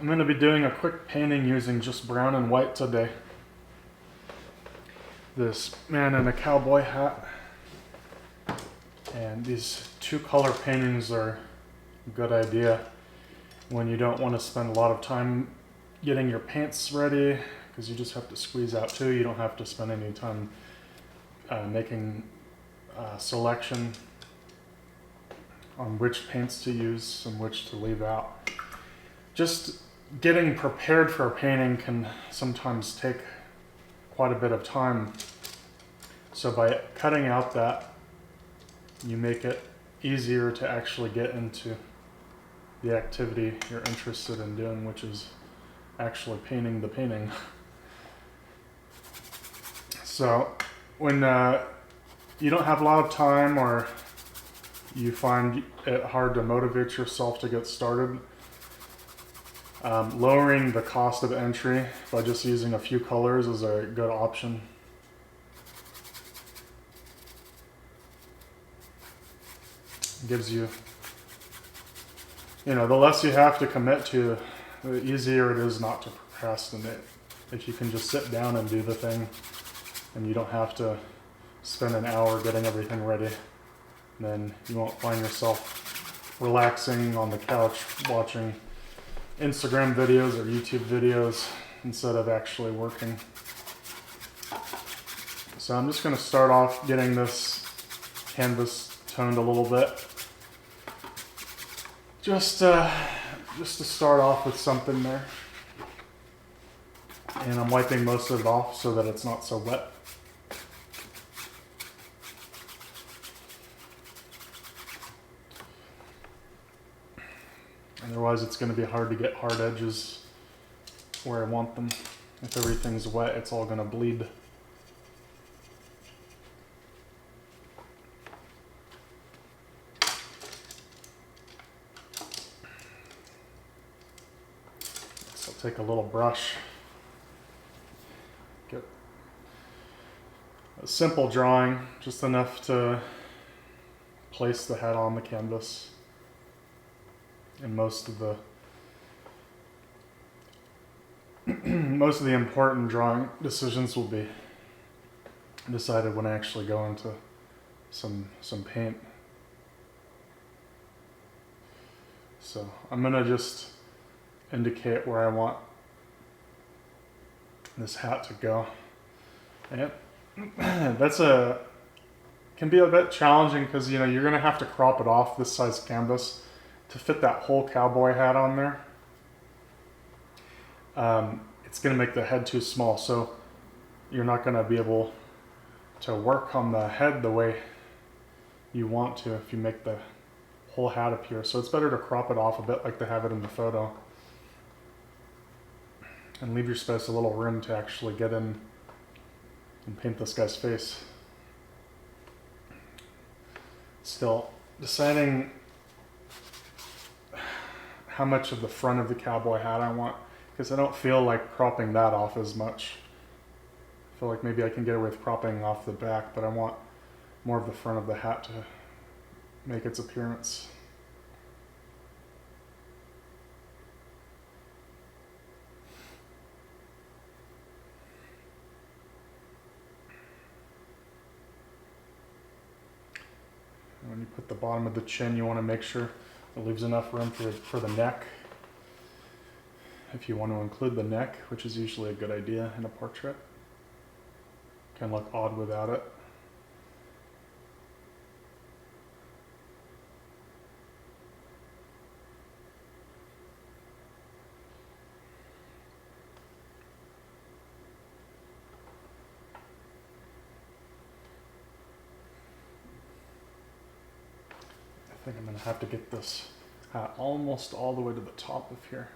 I'm going to be doing a quick painting using just brown and white today. This man in a cowboy hat. And these two color paintings are a good idea when you don't want to spend a lot of time getting your paints ready, because you just have to squeeze out two. You don't have to spend any time making selection on which paints to use and which to leave out. Just getting prepared for a painting can sometimes take quite a bit of time. So by cutting out that, you make it easier to actually get into the activity you're interested in doing, which is actually painting the painting. So when you don't have a lot of time, or you find it hard to motivate yourself to get started, lowering the cost of entry by just using a few colors is a good option. It gives you, the less you have to commit to, the easier it is not to procrastinate. If you can just sit down and do the thing, and you don't have to spend an hour getting everything ready, then you won't find yourself relaxing on the couch watching Instagram videos or YouTube videos instead of actually working. So I'm just going to start off getting this canvas toned a little bit. Just to start off with something there. And I'm wiping most of it off so that it's not so wet. Otherwise it's going to be hard to get hard edges where I want them. If everything's wet, it's all going to bleed. So I'll take a little brush, get a simple drawing, just enough to place the head on the canvas. And most of the important drawing decisions will be decided when I actually go into some paint. So I'm gonna just indicate where I want this hat to go. And can be a bit challenging, because you're gonna have to crop it off this size canvas to fit that whole cowboy hat on there. It's going to make the head too small, so you're not going to be able to work on the head the way you want to if you make the whole hat appear. So it's better to crop it off a bit like they have it in the photo, and leave your space a little room to actually get in and paint this guy's face. Still deciding how much of the front of the cowboy hat I want, because I don't feel like cropping that off as much. I feel like maybe I can get away with cropping off the back, but I want more of the front of the hat to make its appearance. And when you put the bottom of the chin, you want to make sure it leaves enough room for the neck. If you want to include the neck, which is usually a good idea in a portrait. Can look odd without it. I think I'm going to have to get this almost all the way to the top of here.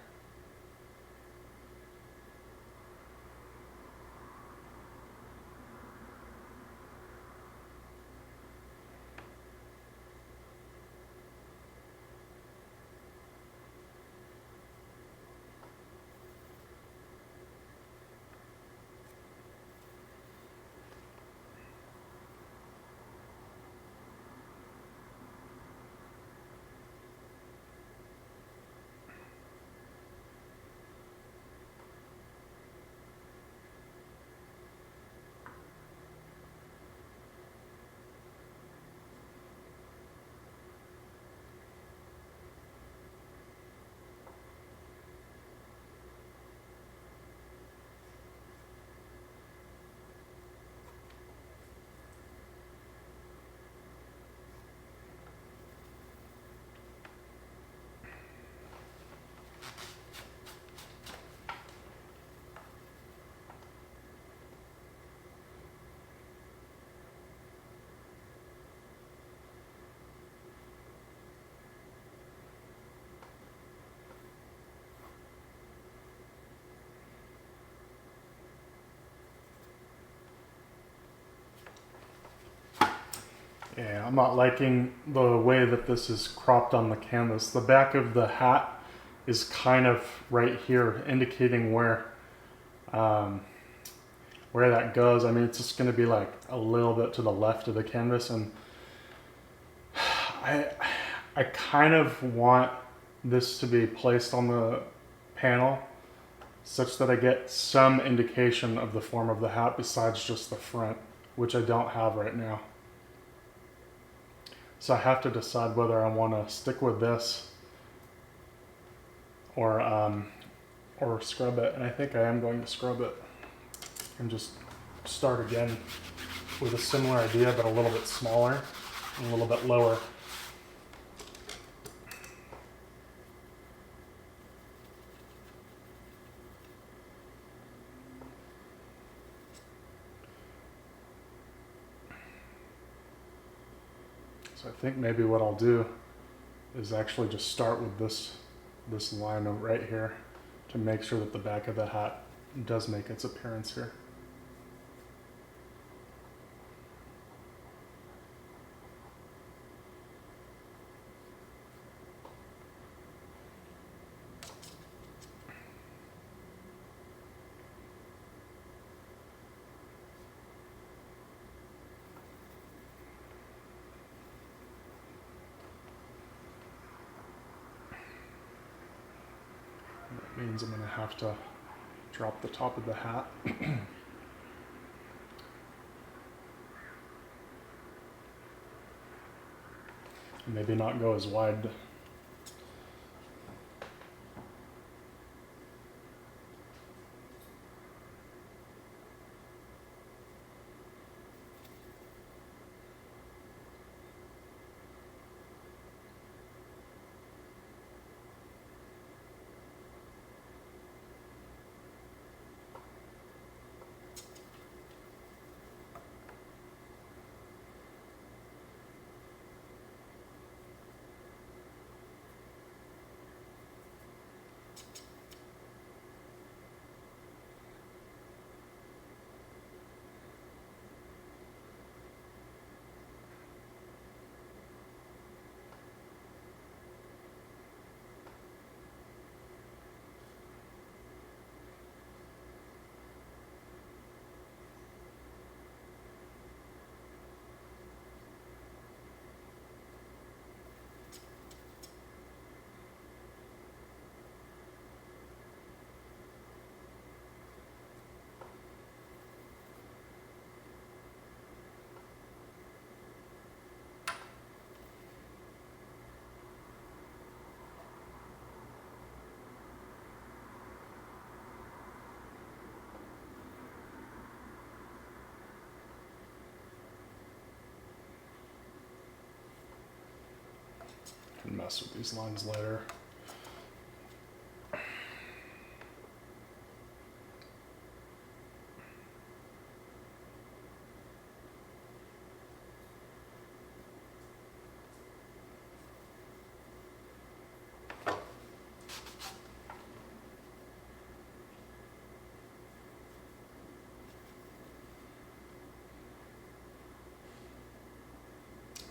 Yeah, I'm not liking the way that this is cropped on the canvas. The back of the hat is kind of right here, indicating um, where that goes. I mean, it's just going to be like a little bit to the left of the canvas, and I kind of want this to be placed on the panel such that I get some indication of the form of the hat besides just the front, which I don't have right now. So I have to decide whether I want to stick with this or scrub it, and I think I am going to scrub it and just start again with a similar idea but a little bit smaller and a little bit lower. So I think maybe what I'll do is actually just start with this line right here to make sure that the back of the hat does make its appearance here. That means I'm going to have to drop the top of the hat. Maybe not go as wide. Can mess with these lines later.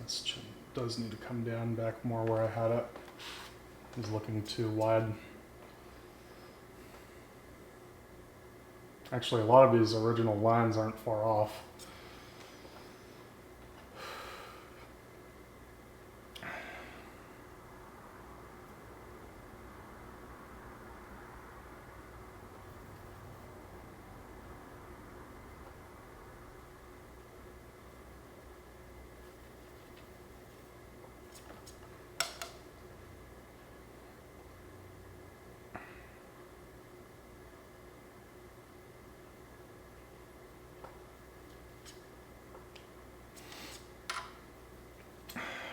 This chin does need to come down back more where I had it. It's looking too wide. Actually, a lot of these original lines aren't far off.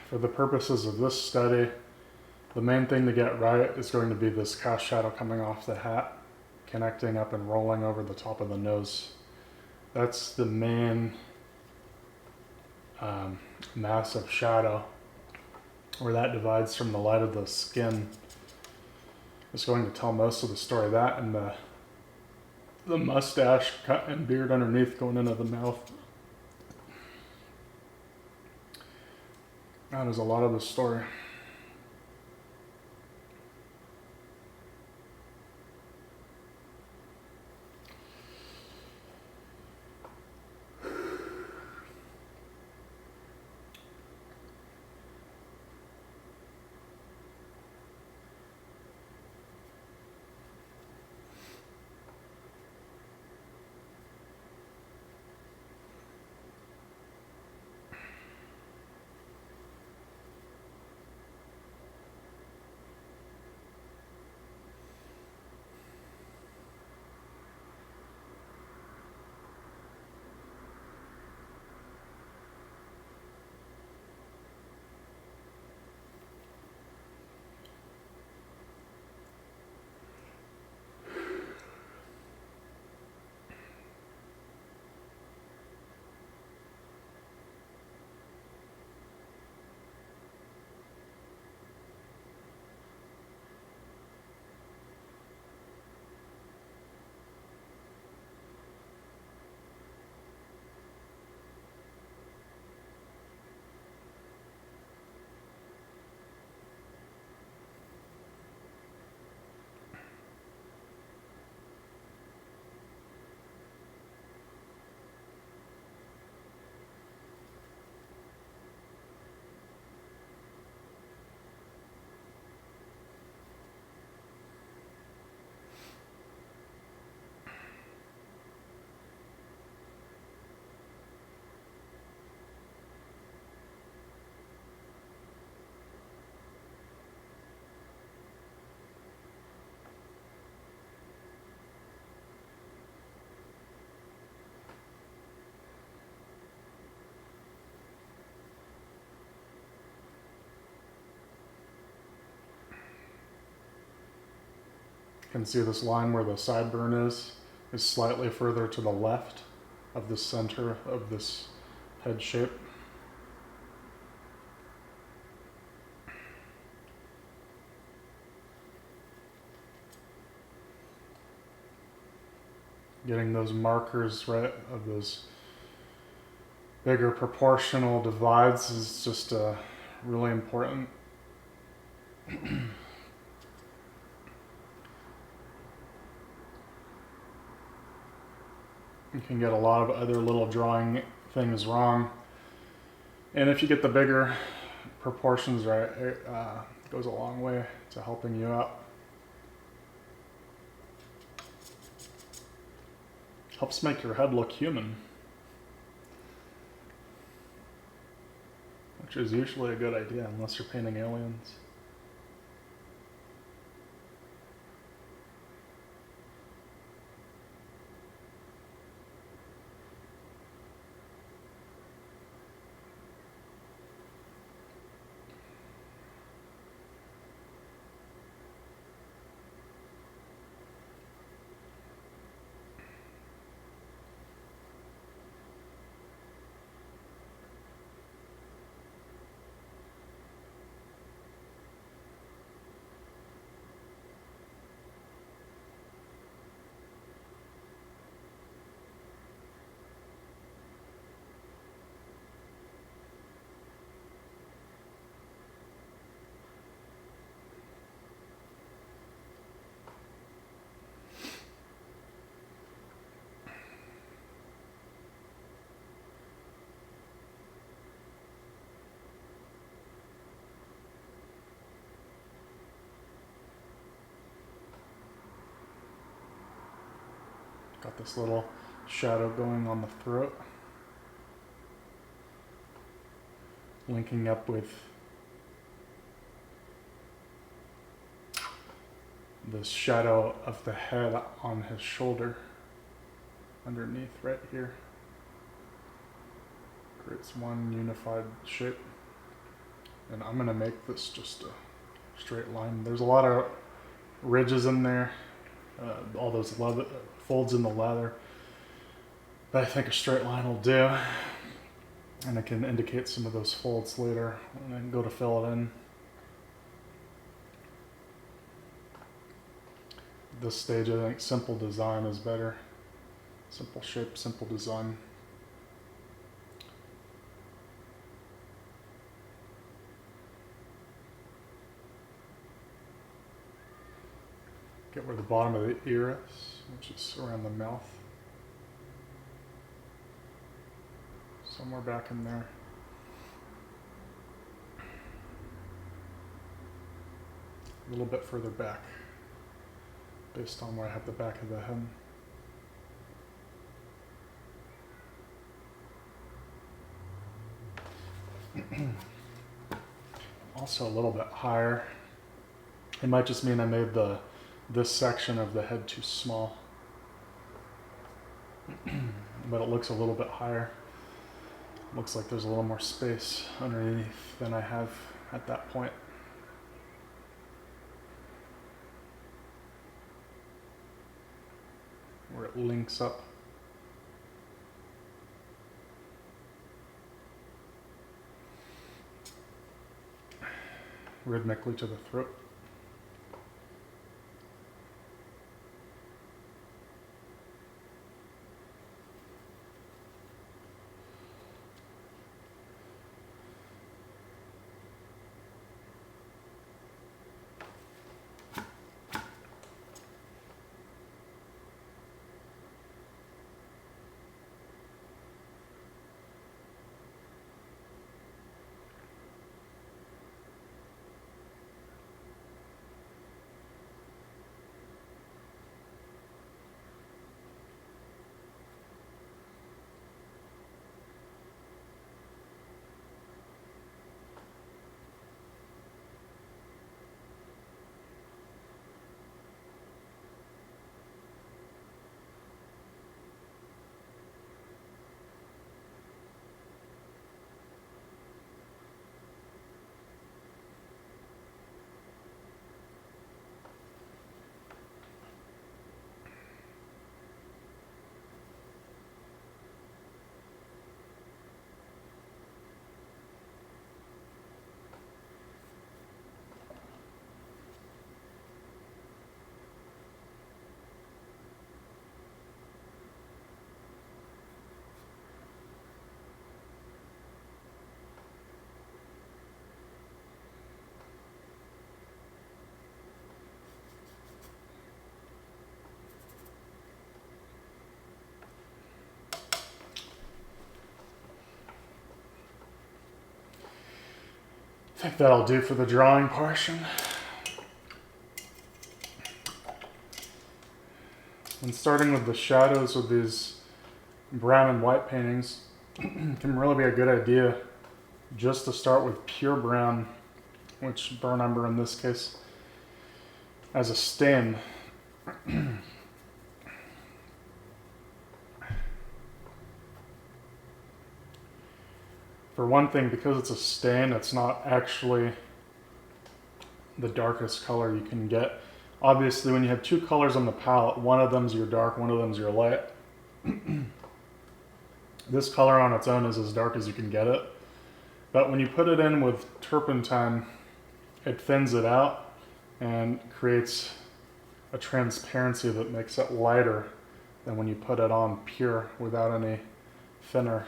For the purposes of this study, the main thing to get right is going to be this cast shadow coming off the hat, connecting up and rolling over the top of the nose. That's the main massive shadow, where that divides from the light of the skin. It's going to tell most of the story. That and the mustache cut and beard underneath going into the mouth. That is a lot of the story. You can see this line where the sideburn is slightly further to the left of the center of this head shape. Getting those markers right of those bigger proportional divides is just really important. You can get a lot of other little drawing things wrong. And if you get the bigger proportions right, it goes a long way to helping you out. Helps make your head look human, which is usually a good idea unless you're painting aliens. Got this little shadow going on the throat, linking up with the shadow of the head on his shoulder underneath right here. Creates one unified shape. And I'm gonna make this just a straight line. There's a lot of ridges in there, all those leather, folds in the leather, but I think a straight line will do. And I can indicate some of those folds later when I go to fill it in. At this stage, I think simple design is better. Simple shape, simple design. Get where the bottom of the ear is, which is around the mouth. Somewhere back in there. A little bit further back, based on where I have the back of the head. Also a little bit higher. It might just mean I made this section of the head too small. But it looks a little bit higher. Looks like there's a little more space underneath than I have at that point. Where it links up. Rhythmically to the throat. I think that'll do for the drawing portion. And starting with the shadows with these brown and white paintings can really be a good idea just to start with pure brown, which burn umber in this case, as a stain. For one thing, because it's a stain, it's not actually the darkest color you can get. Obviously, when you have two colors on the palette, one of them's your dark, one of them's your light. This color on its own is as dark as you can get it. But when you put it in with turpentine, it thins it out and creates a transparency that makes it lighter than when you put it on pure without any thinner.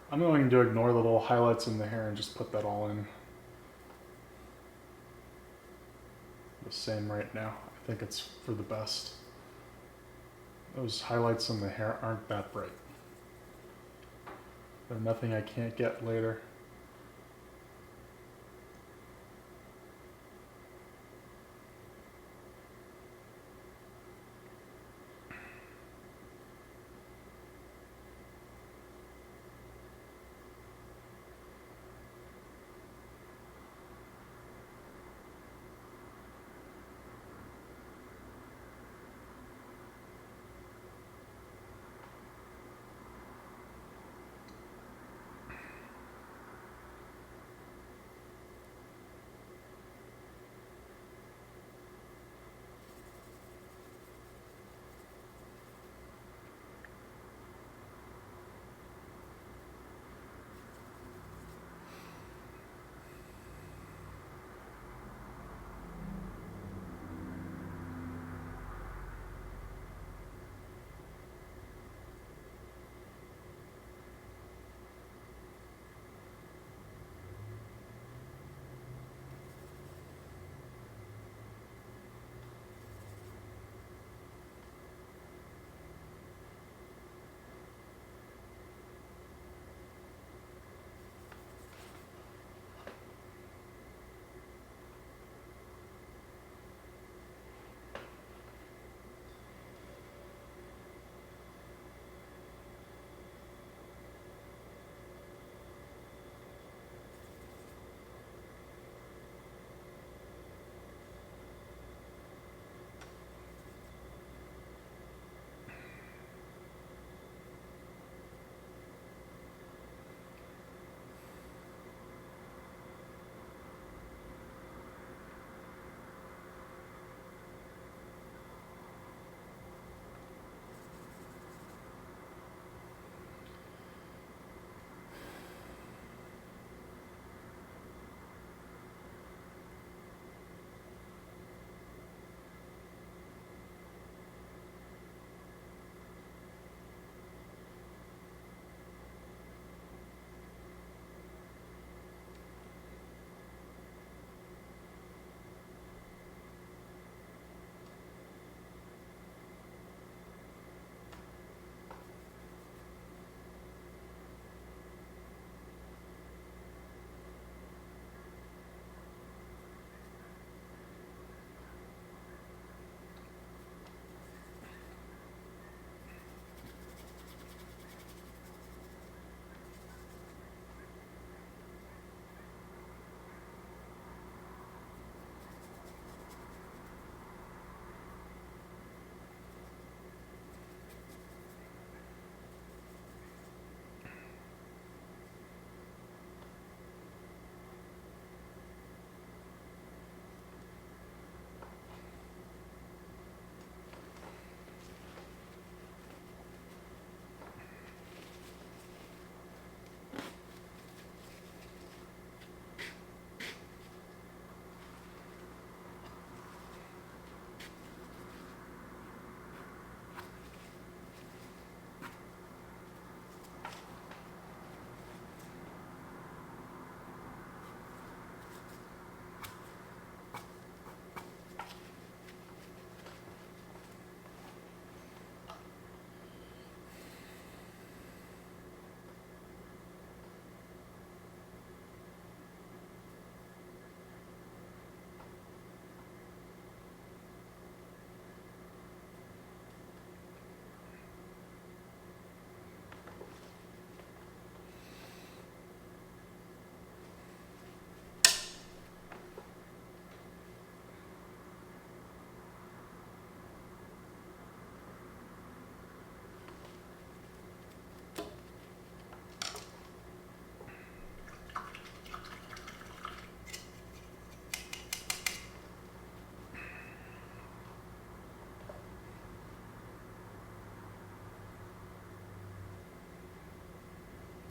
I'm going to ignore the little highlights in the hair and just put that all in the same right now. I think it's for the best. Those highlights in the hair aren't that bright. They're nothing I can't get later.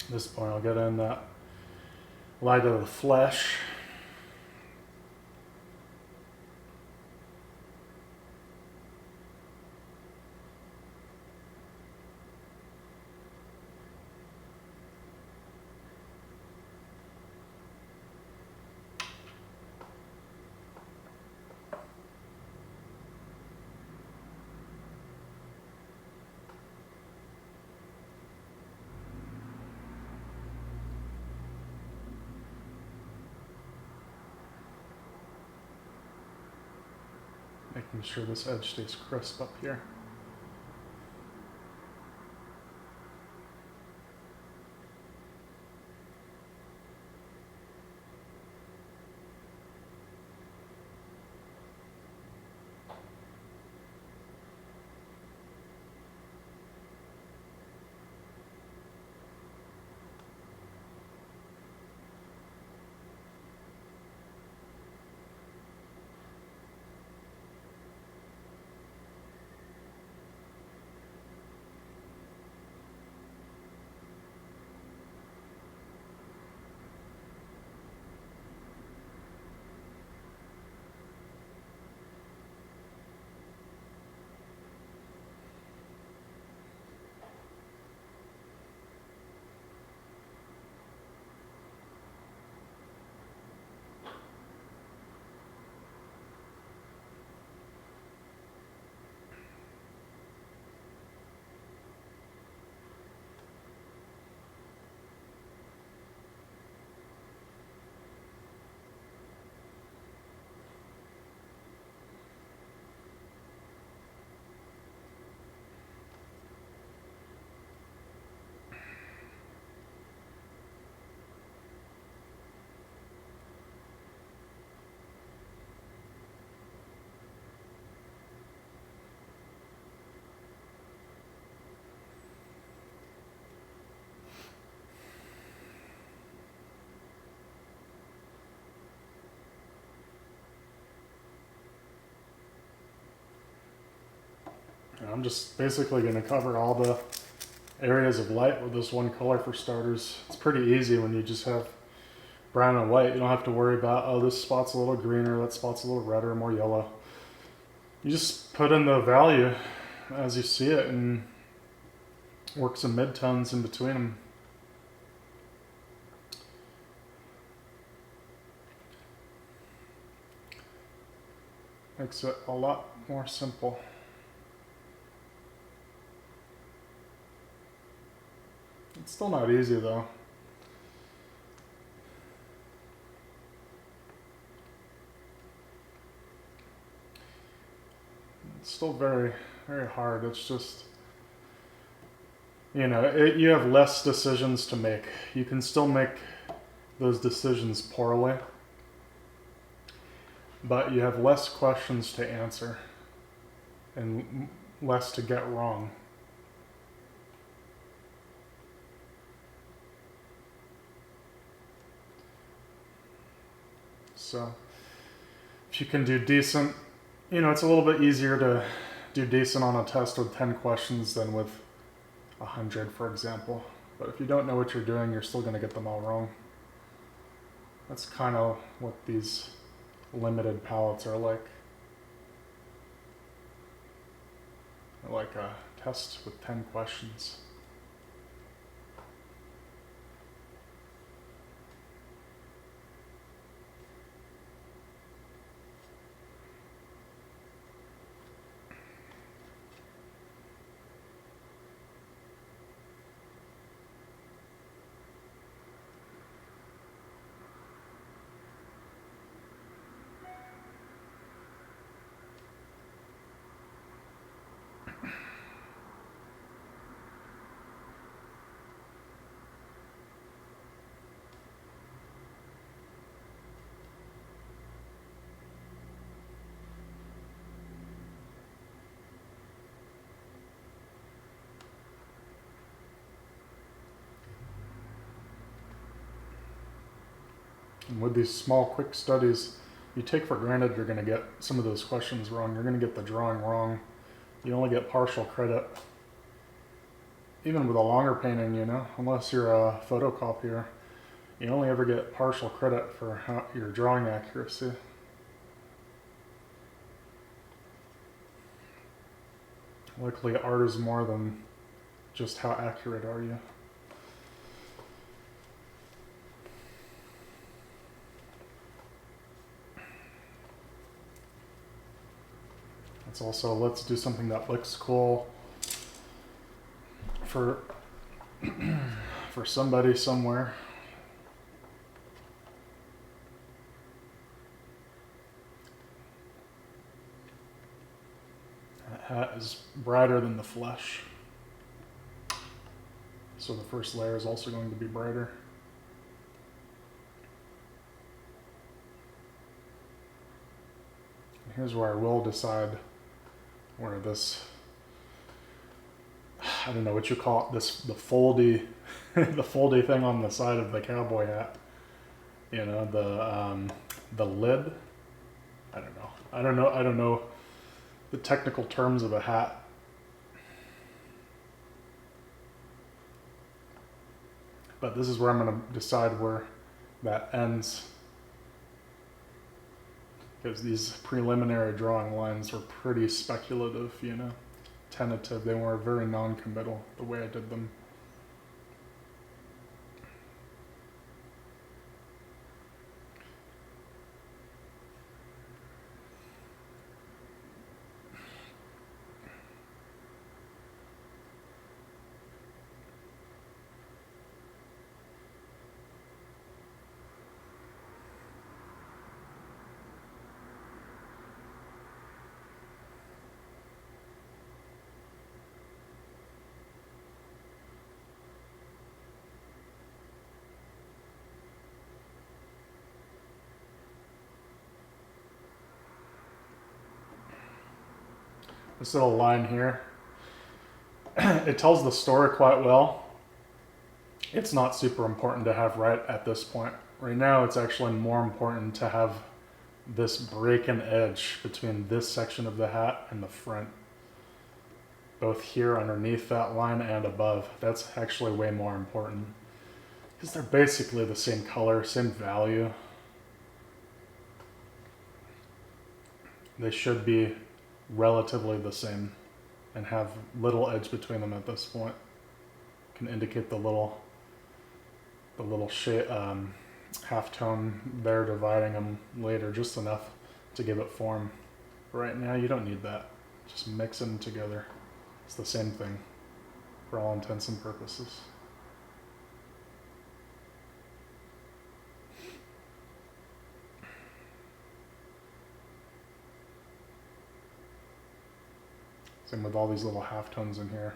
At this point, I'll get in that light of the flesh. Making sure this edge stays crisp up here. And I'm just basically going to cover all the areas of light with this one color for starters. It's pretty easy when you just have brown and white. You don't have to worry about, oh, this spot's a little greener, that spot's a little redder, more yellow. You just put in the value as you see it and work some midtones in between them. Makes it a lot more simple. It's still not easy though. It's still very, very hard. It's just, you know, you have less decisions to make. You can still make those decisions poorly, but you have less questions to answer and less to get wrong. So if you can do decent, you know, it's a little bit easier to do decent on a test with 10 questions than with 100, for example. But if you don't know what you're doing, you're still going to get them all wrong. That's kind of what these limited palettes are like. They're like a test with 10 questions. And with these small, quick studies, you take for granted you're going to get some of those questions wrong. You're going to get the drawing wrong. You only get partial credit even with a longer painting, you know, unless you're a photocopier, you only ever get partial credit for your drawing accuracy. Luckily, art is more than just how accurate are you. It's also, let's do something that looks cool for for somebody somewhere. That hat is brighter than the flesh, so the first layer is also going to be brighter. And here's where I will decide where this, I don't know what you call it, the foldy the foldy thing on the side of the cowboy hat, you know, the lid. I don't know the technical terms of a hat. But this is where I'm going to decide where that ends, because these preliminary drawing lines were pretty speculative, you know, tentative. They were very non-committal the way I did them. This little line here, it tells the story quite well. It's not super important to have right at this point. Right now, it's actually more important to have this break and edge between this section of the hat and the front. Both here underneath that line and above. That's actually way more important, because they're basically the same color, same value. They should be relatively the same and have little edge between them at this point. Can indicate the little shade, halftone there dividing them later, just enough to give it form. Right now you don't need that. Just mix them together. It's the same thing for all intents and purposes. Same with all these little halftones in here.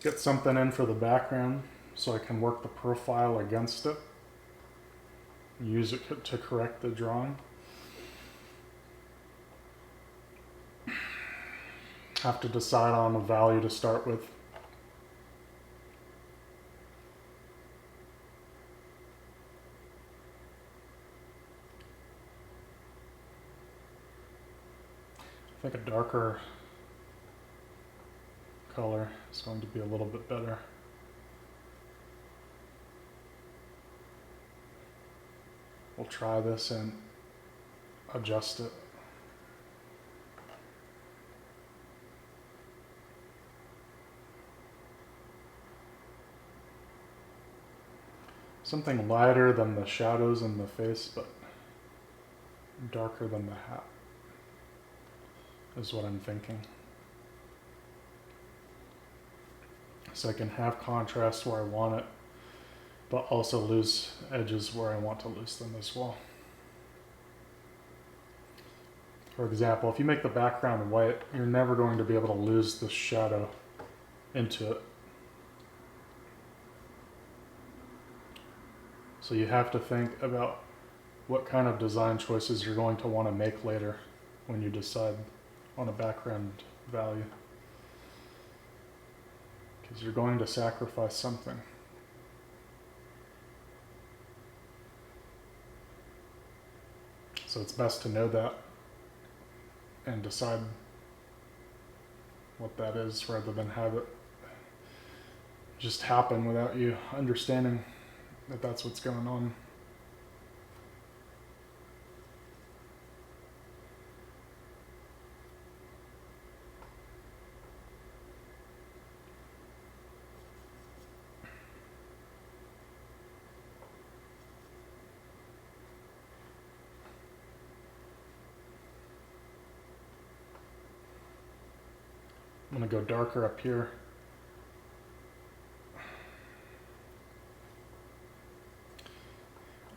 get something in for the background so I can work the profile against it. Use it to correct the drawing. Have to decide on a value to start with. I think a darker color is going to be a little bit better. We'll try this and adjust it. Something lighter than the shadows in the face, but darker than the hat is what I'm thinking. So I can have contrast where I want it, but also lose edges where I want to lose them as well. For example, if you make the background white, you're never going to be able to lose the shadow into it. So you have to think about what kind of design choices you're going to want to make later when you decide on a background value. Because you're going to sacrifice something. So it's best to know that and decide what that is rather than have it just happen without you understanding that that's what's going on. I'm going to go darker up here.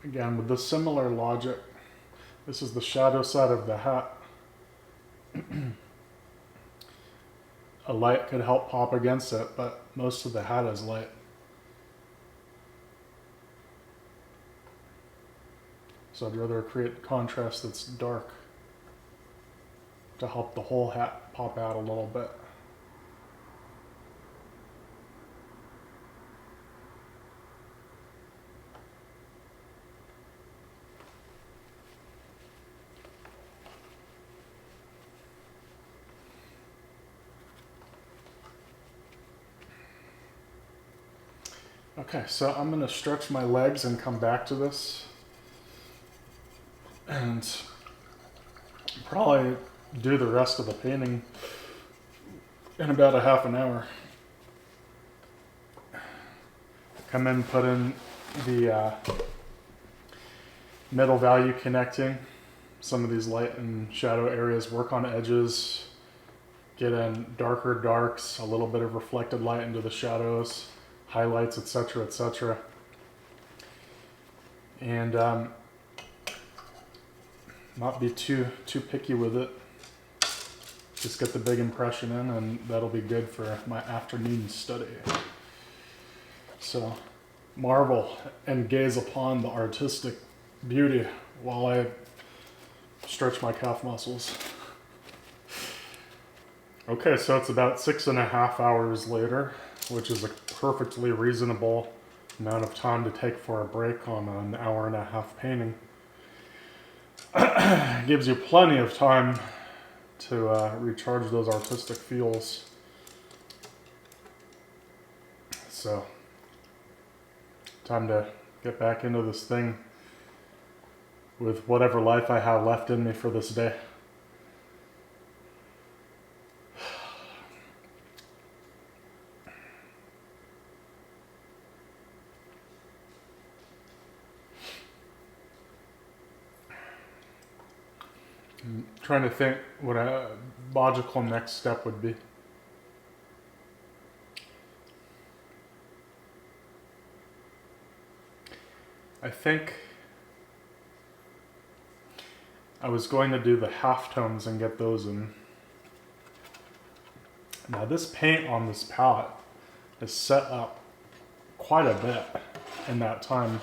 Again, with the similar logic, this is the shadow side of the hat. A light could help pop against it, but most of the hat is light. So I'd rather create contrast that's dark to help the whole hat pop out a little bit. Okay, so I'm going to stretch my legs and come back to this. And probably do the rest of the painting in about a half an hour. Come in, put in the middle value connecting some of these light and shadow areas, work on edges, get in darker darks, a little bit of reflected light into the shadows, highlights, etc., etc. And not be too picky with it. Just get the big impression in, and that'll be good for my afternoon study. So marvel and gaze upon the artistic beauty while I stretch my calf muscles. Okay, so it's about 6.5 hours later, which is a perfectly reasonable amount of time to take for a break on an hour-and-a-half painting. Gives you plenty of time to recharge those artistic feels. So, time to get back into this thing with whatever life I have left in me for this day. I'm trying to think what a logical next step would be. I think I was going to do the halftones and get those in. Now this paint on this palette is set up quite a bit in that time.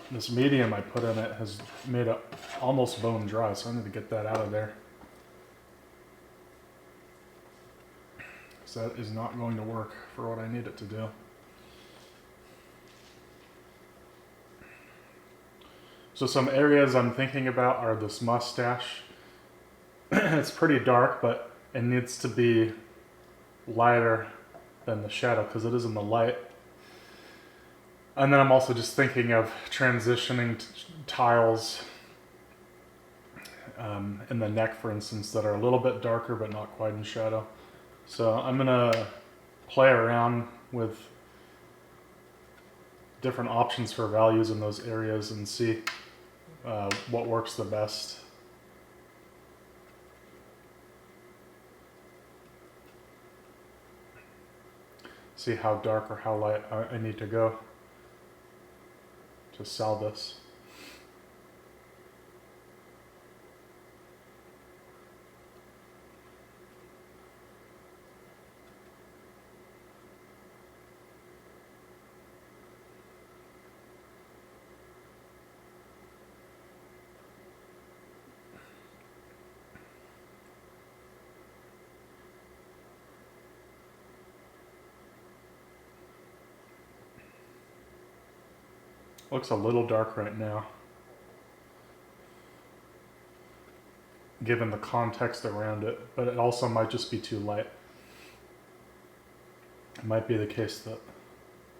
This medium I put in it has made it almost bone dry, so I need to get that out of there. So that is not going to work for what I need it to do. So some areas I'm thinking about are this mustache. It's pretty dark, but it needs to be lighter than the shadow because it is in the light. And then I'm also just thinking of transitioning tiles in the neck, for instance, that are a little bit darker but not quite in shadow. So I'm gonna play around with different options for values in those areas and see what works the best. See how dark or how light I need to go to sell this. Looks a little dark right now, given the context around it, but it also might just be too light. It might be the case that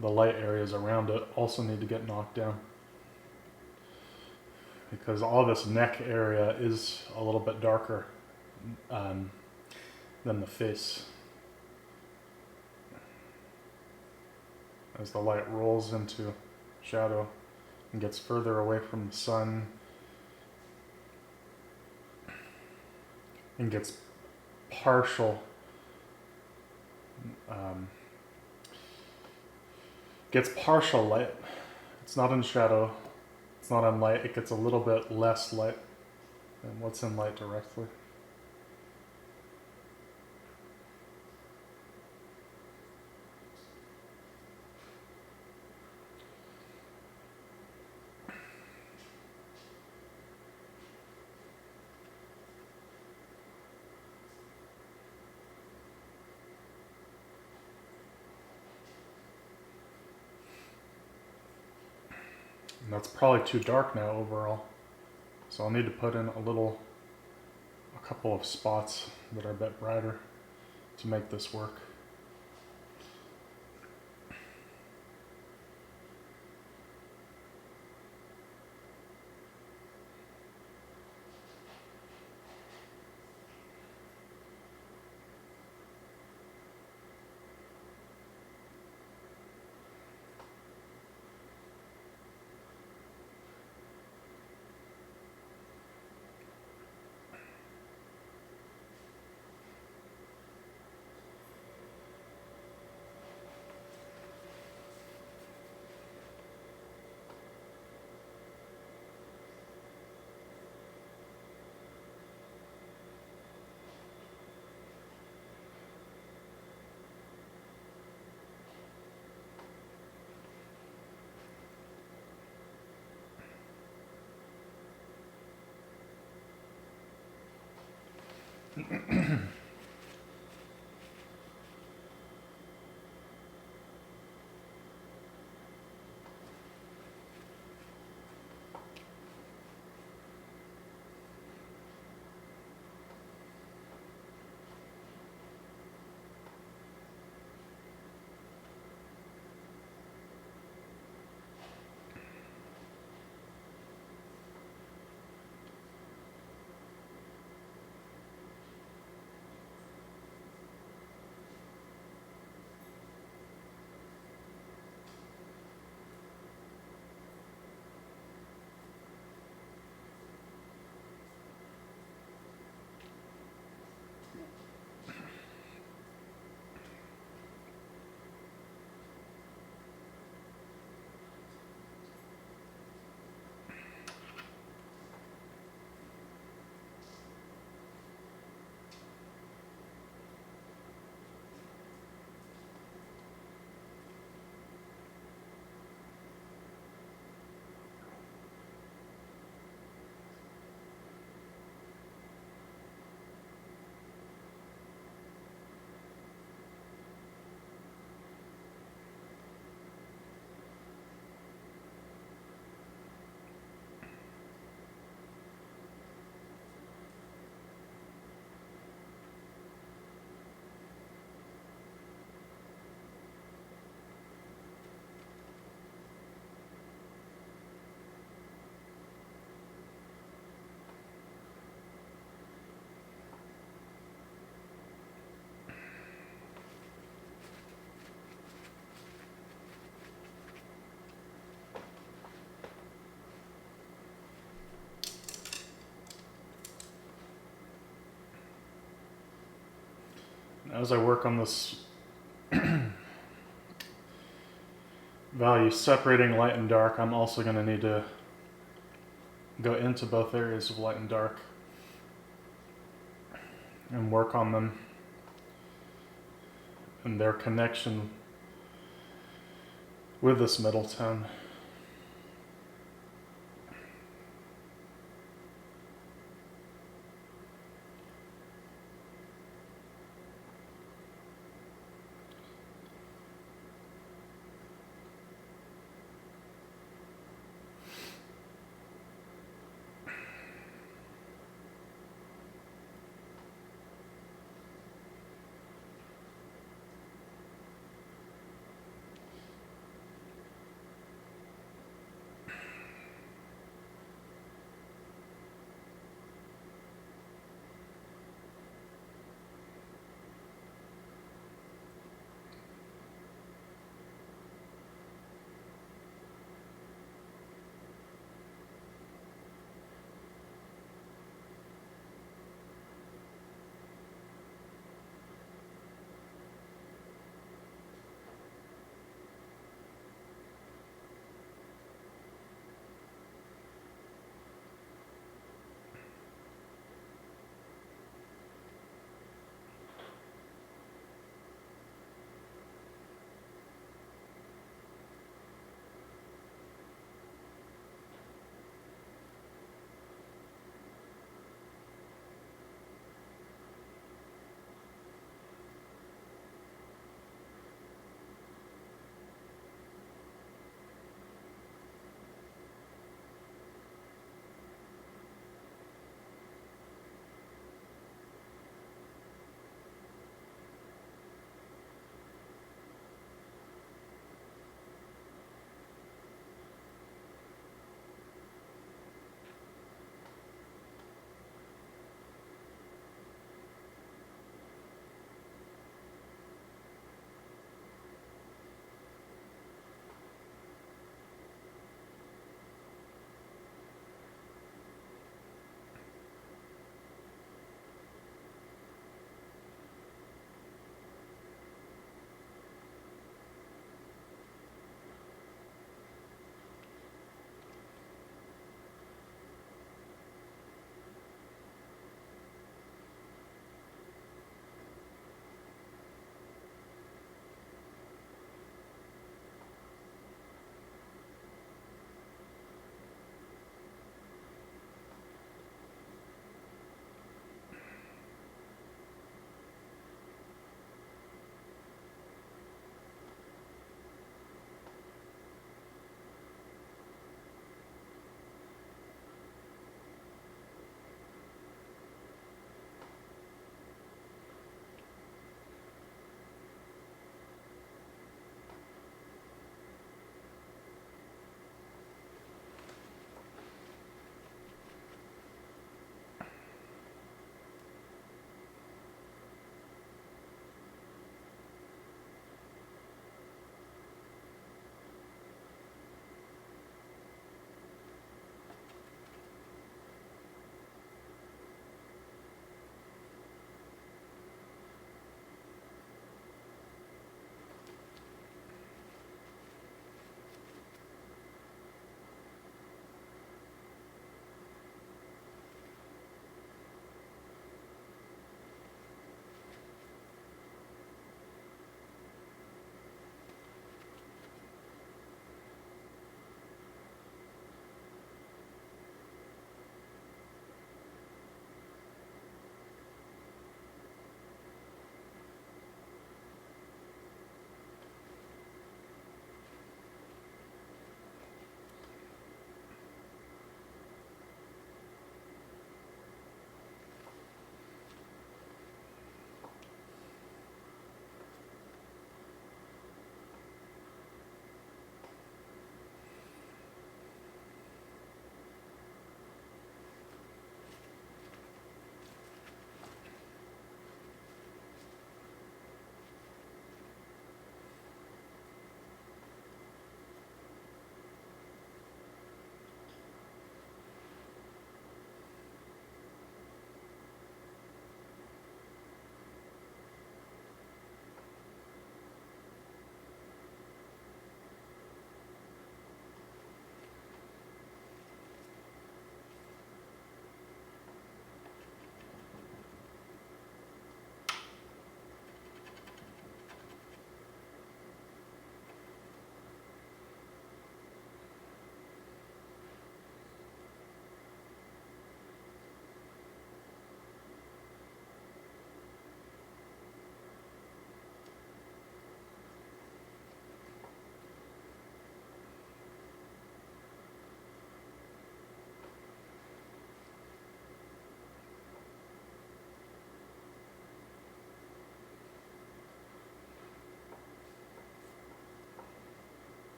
the light areas around it also need to get knocked down, because all this neck area is a little bit darker than the face. As the light rolls into shadow and gets further away from the sun and gets partial light. It's not in shadow, it's not in light, it gets a little bit less light than what's in light directly. And that's probably too dark now overall. So I'll need to put in a couple of spots that are a bit brighter to make this work. as I work on this value separating light and dark, I'm also going to need to go into both areas of light and dark and work on them and their connection with this middle tone.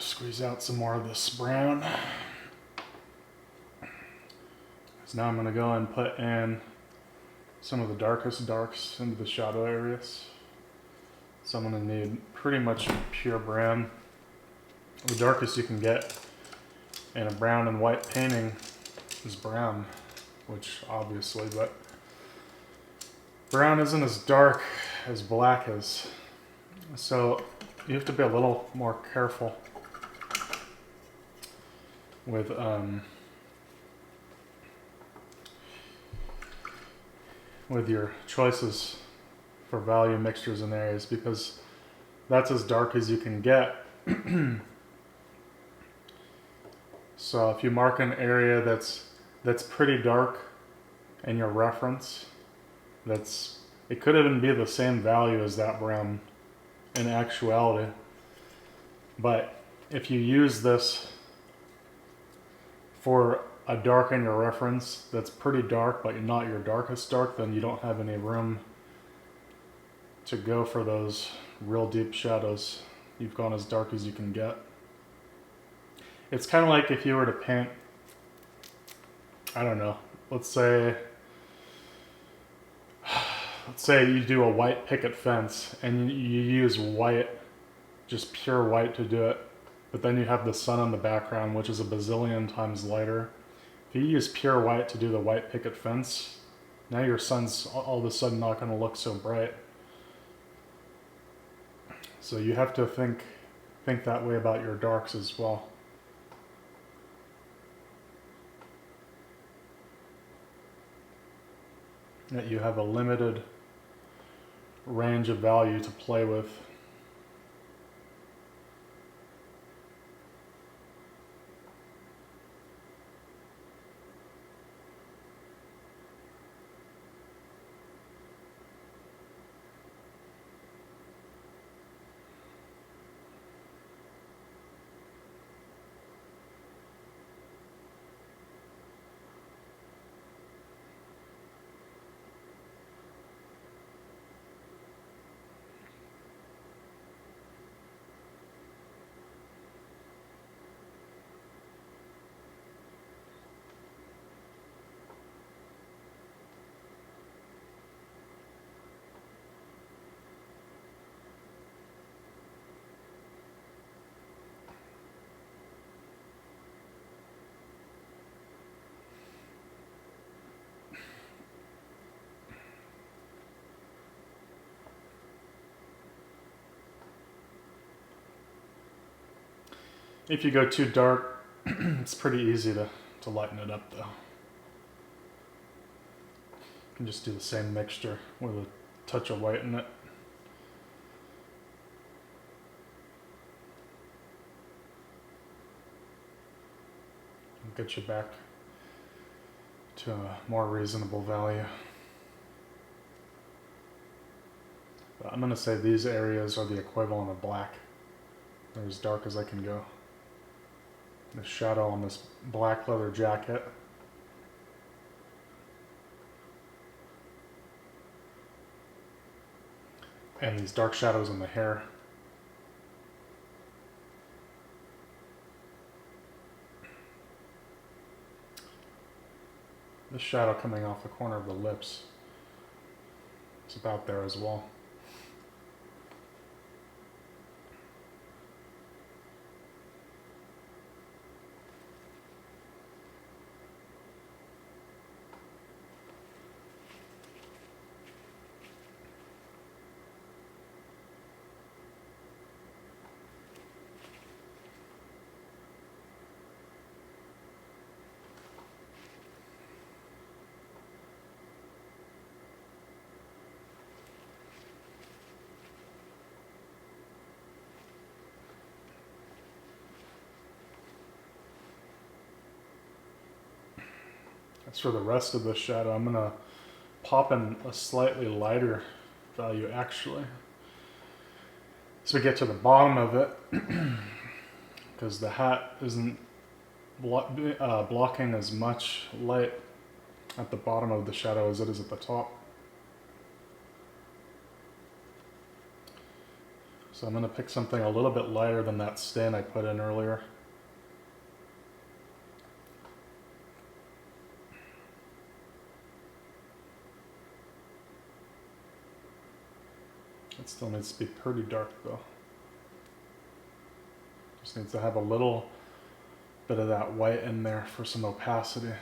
squeeze out some more of this brown. So now I'm going to go and put in some of the darkest darks into the shadow areas. So I'm going to need pretty much pure brown. The darkest you can get in a brown and white painting is brown, which obviously, but brown isn't as dark as black is. So you have to be a little more careful with your choices for value mixtures and areas, because that's as dark as you can get. So if you mark an area that's pretty dark in your reference, it could even be the same value as that brown in actuality. But if you use this for a dark in your reference that's pretty dark but not your darkest dark, then you don't have any room to go for those real deep shadows. You've gone as dark as you can get. It's kind of like if you were to paint, I don't know, let's say you do a white picket fence and you use white, just pure white to do it, but then you have the sun in the background, which is a bazillion times lighter. If you use pure white to do the white picket fence, now your sun's all of a sudden not going to look so bright. So you have to think that way about your darks as well. That you have a limited range of value to play with. If you go too dark, it's pretty easy to lighten it up though. You can just do the same mixture with a touch of white in it. Get you back to a more reasonable value. But I'm going to say these areas are the equivalent of black. They're as dark as I can go. The shadow on this black leather jacket. And these dark shadows in the hair. This shadow coming off the corner of the lips is about there as well. As for the rest of the shadow, I'm going to pop in a slightly lighter value actually. So we get to the bottom of it, because the hat isn't blocking as much light at the bottom of the shadow as it is at the top. So I'm going to pick something a little bit lighter than that stain I put in earlier. It still needs to be pretty dark though. Just needs to have a little bit of that white in there for some opacity.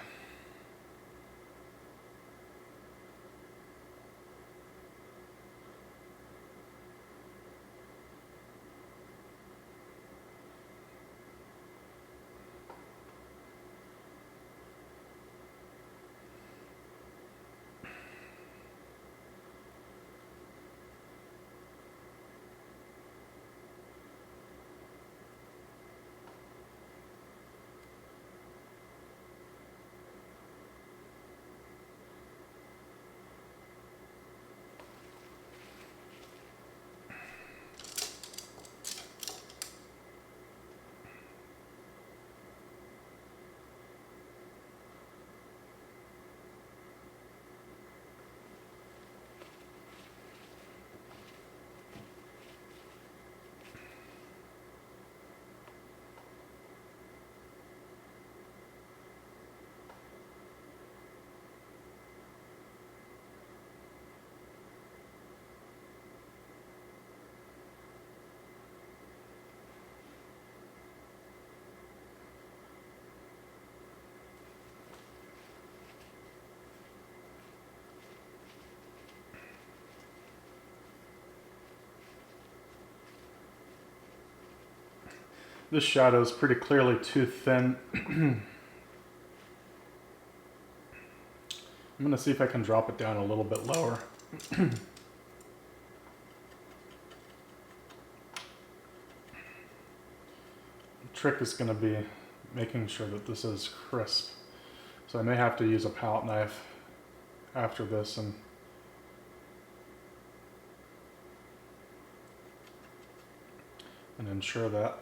This shadow is pretty clearly too thin. I'm going to see if I can drop it down a little bit lower. The trick is going to be making sure that this is crisp. So I may have to use a palette knife after this and ensure that.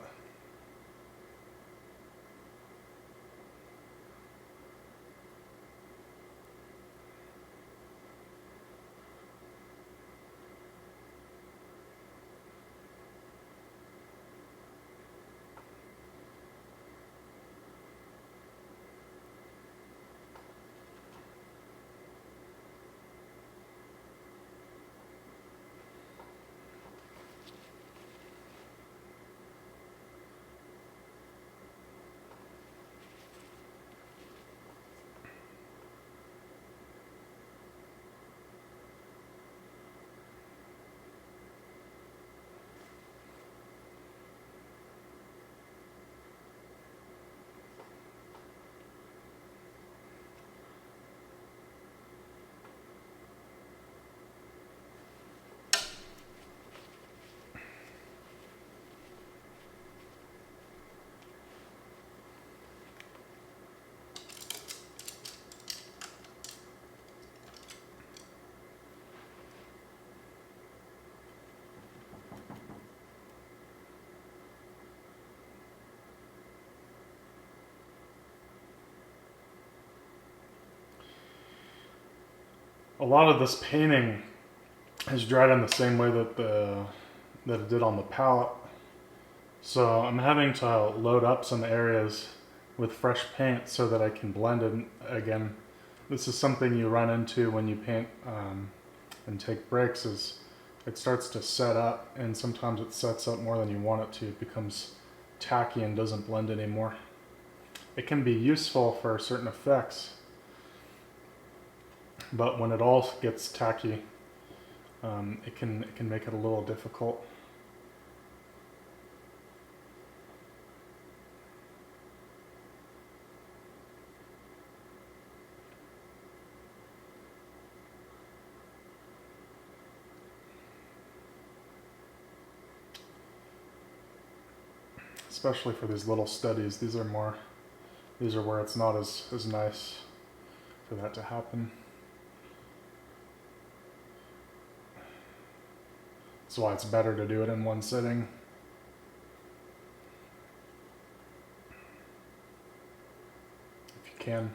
A lot of this painting is dried in the same way that it did on the palette. So I'm having to load up some areas with fresh paint so that I can blend it again. This is something you run into when you paint and take breaks, is it starts to set up, and sometimes it sets up more than you want it to. It becomes tacky and doesn't blend anymore. It can be useful for certain effects, but when it all gets tacky, it can make it a little difficult. Especially for these little studies, these are where it's not as nice for that to happen. That's why it's better to do it in one sitting. If you can.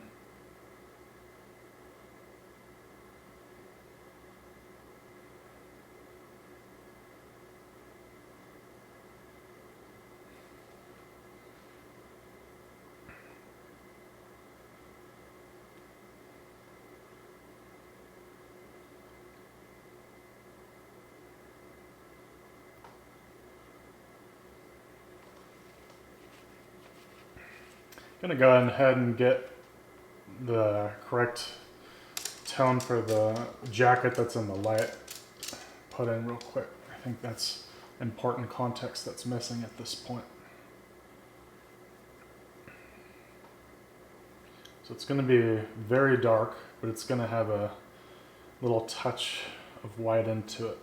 gonna go ahead and get the correct tone for the jacket that's in the light put in real quick. I think that's important context that's missing at this point. So it's going to be very dark, but it's going to have a little touch of white into it.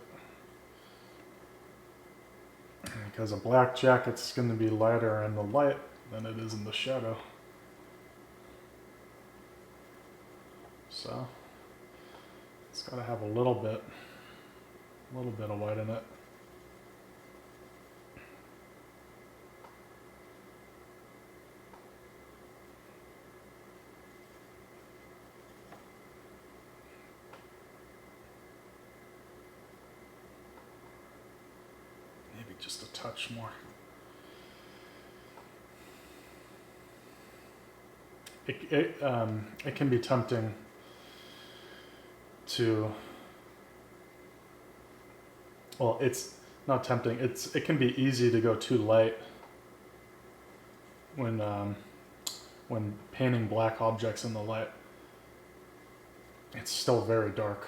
Because a black jacket's going to be lighter in the light than it is in the shadow. So it's got to have a little bit of white in it. Maybe just a touch more. It can be tempting to, well, it's not tempting. It can be easy to go too light when painting black objects in the light. It's still very dark.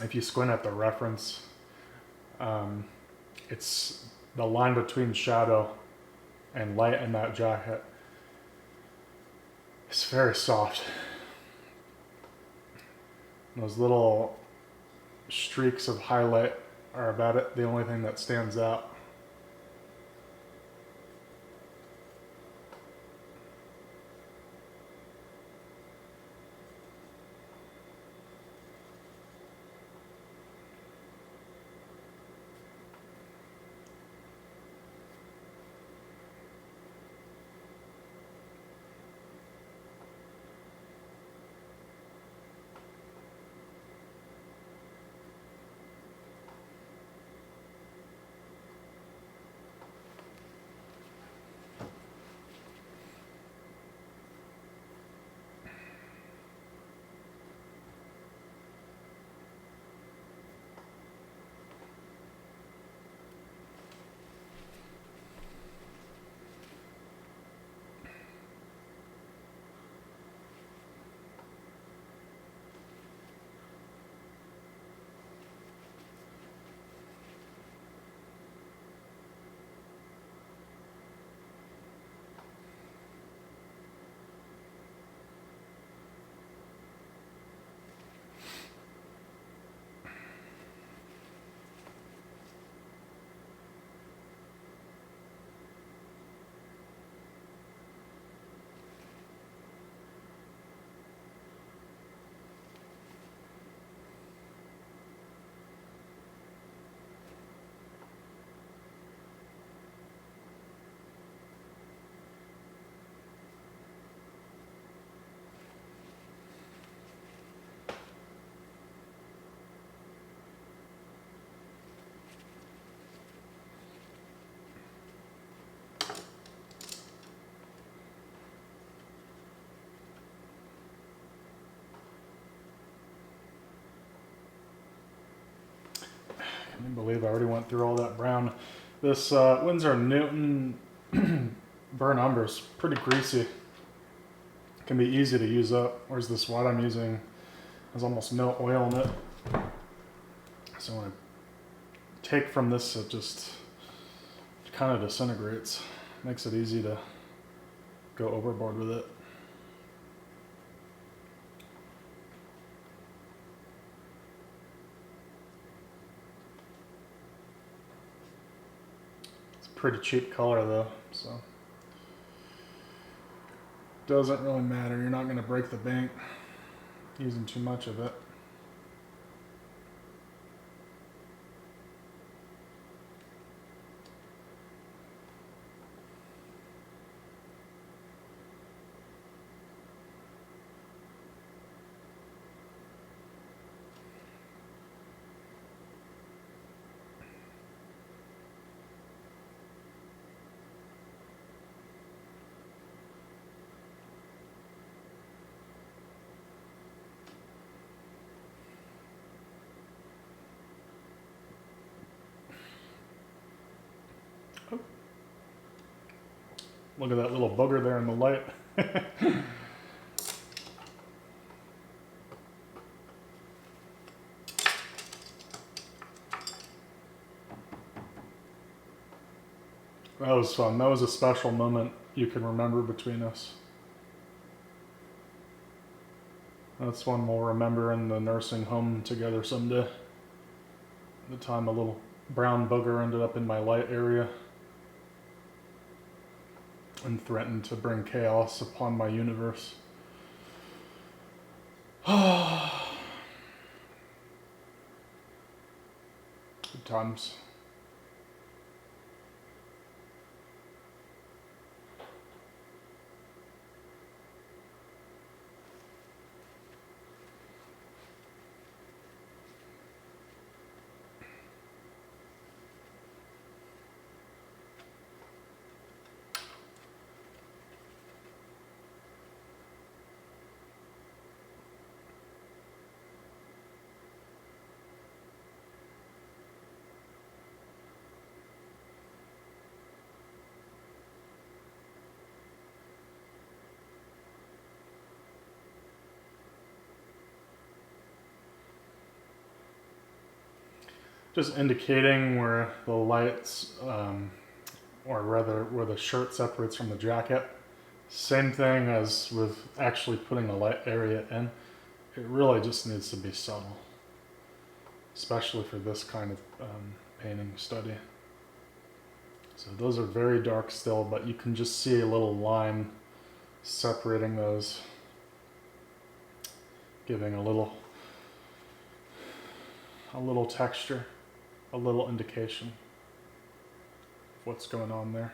If you squint at the reference, it's the line between shadow and light in that jacket. It's very soft. Those little streaks of highlight are about it, the only thing that stands out. I can't believe I already went through all that brown. This Winsor & Newton burnt umber is pretty greasy. It can be easy to use up, whereas this white I'm using has almost no oil in it. So when I take from this, it just kind of disintegrates. Makes it easy to go overboard with it. Pretty cheap color though, so doesn't really matter. You're not going to break the bank using too much of it. Look at that little booger there in the light. That was fun. That was a special moment you can remember between us. That's one we'll remember in the nursing home together someday. The time a little brown booger ended up in my light area and threatened to bring chaos upon my universe. Good times. Just indicating where the lights, or rather where the shirt separates from the jacket. Same thing as with actually putting the light area in. It really just needs to be subtle, especially for this kind of painting study. So those are very dark still, but you can just see a little line separating those, giving a little texture, a little indication of what's going on there.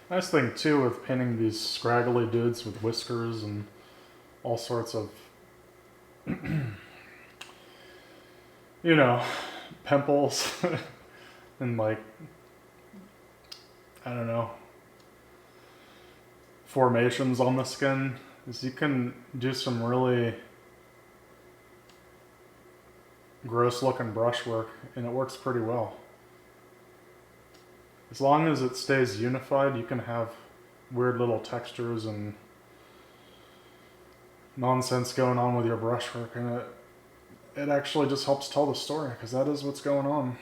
Nice thing too with painting these scraggly dudes with whiskers and all sorts of, you know, pimples and like, I don't know, formations on the skin, is you can do some really gross looking brushwork and it works pretty well. As long as it stays unified, you can have weird little textures and nonsense going on with your brushwork, and it actually just helps tell the story, because that is what's going on.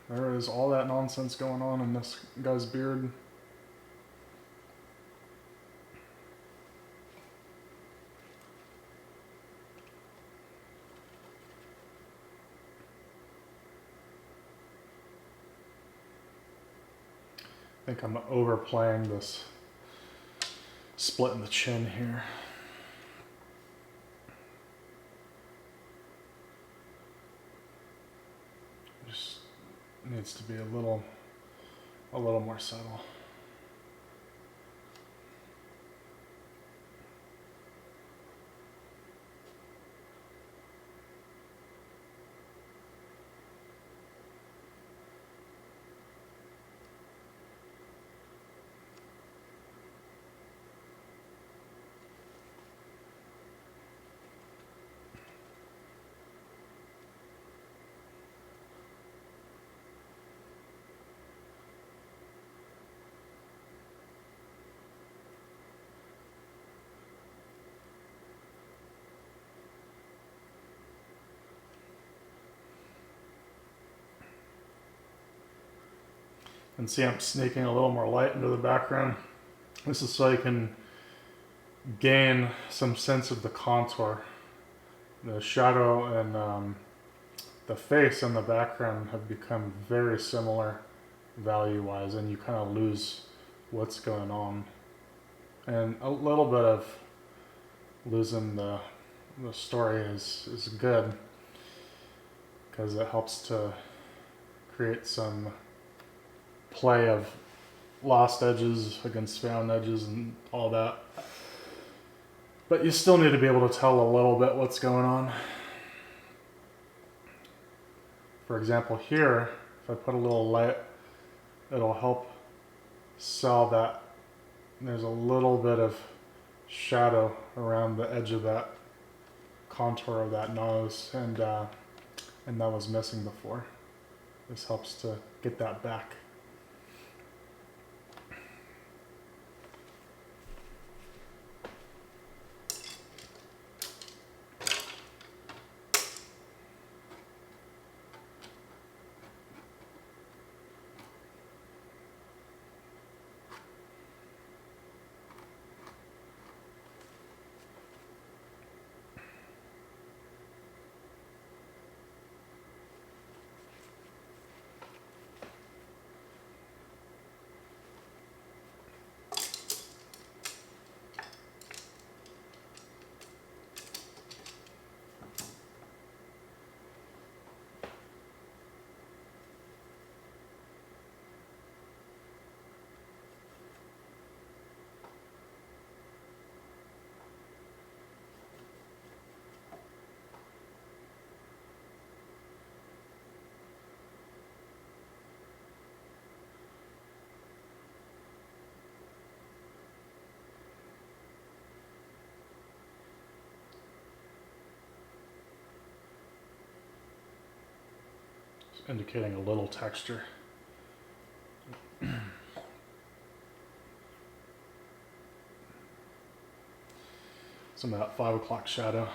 There is all that nonsense going on in this guy's beard. I think I'm overplaying this split in the chin here. Just needs to be a little more subtle. And see, I'm sneaking a little more light into the background. This is so you can gain some sense of the contour. The shadow and the face and the background have become very similar value-wise, and you kind of lose what's going on. And a little bit of losing the story is good, because it helps to create some play of lost edges against found edges and all that. But you still need to be able to tell a little bit what's going on. For example, here, if I put a little light, it'll help sell that there's a little bit of shadow around the edge of that contour of that nose, and that was missing before. This helps to get that back. Indicating a little texture. Some of that 5 o'clock shadow.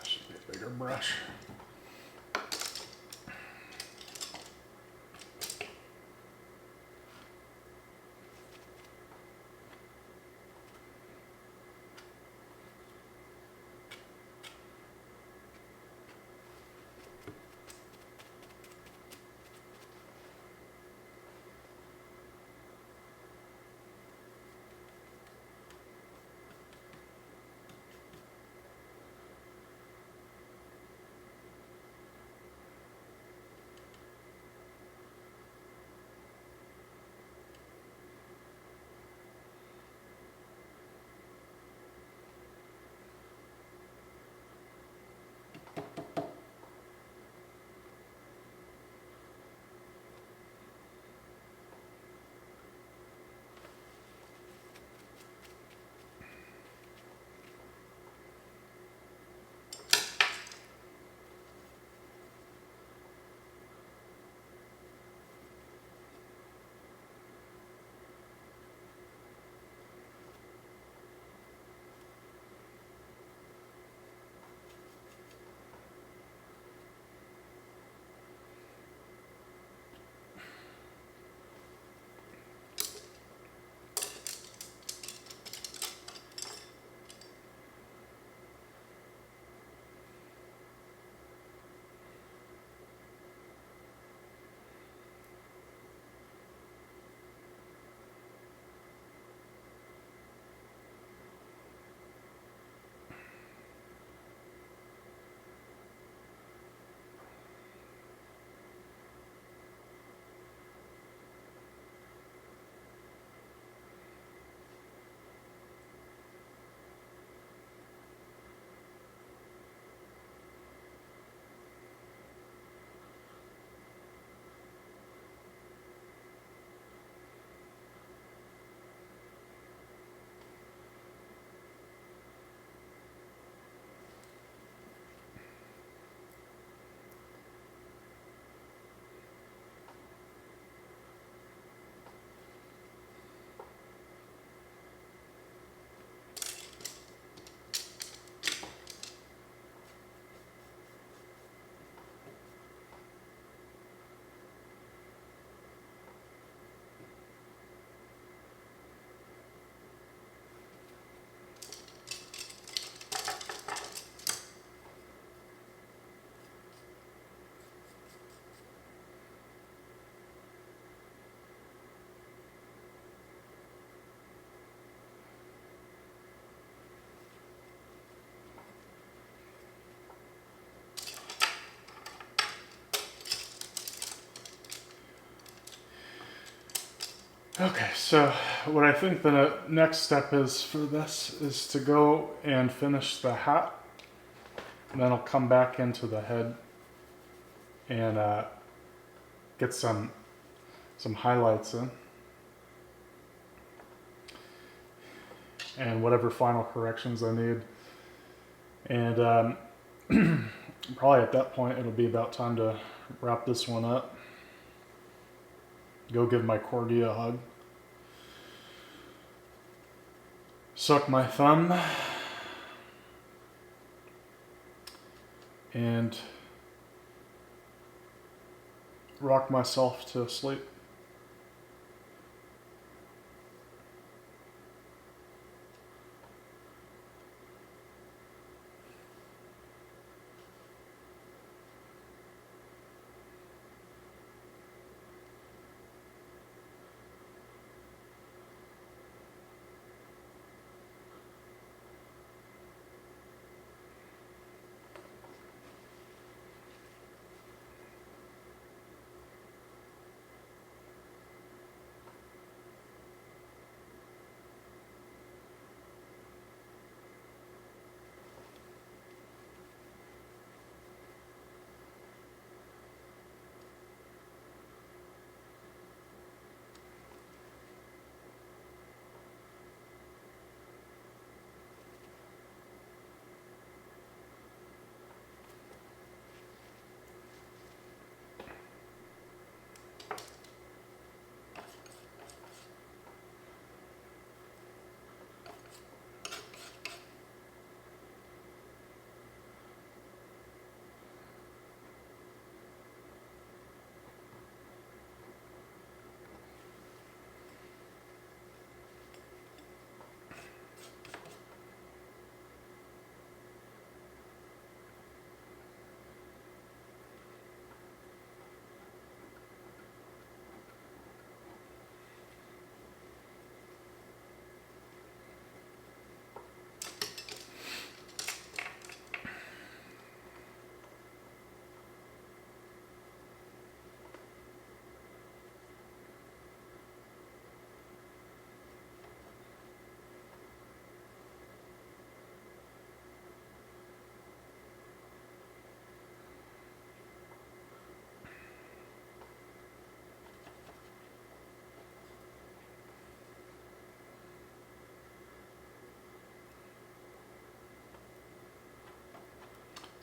Should be a bigger brush. Okay, so what I think the next step is for this is to go and finish the hat. And then I'll come back into the head and get some highlights in. And whatever final corrections I need. And probably at that point it'll be about time to wrap this one up. Go give my corgi a hug. Suck my thumb. And rock myself to sleep.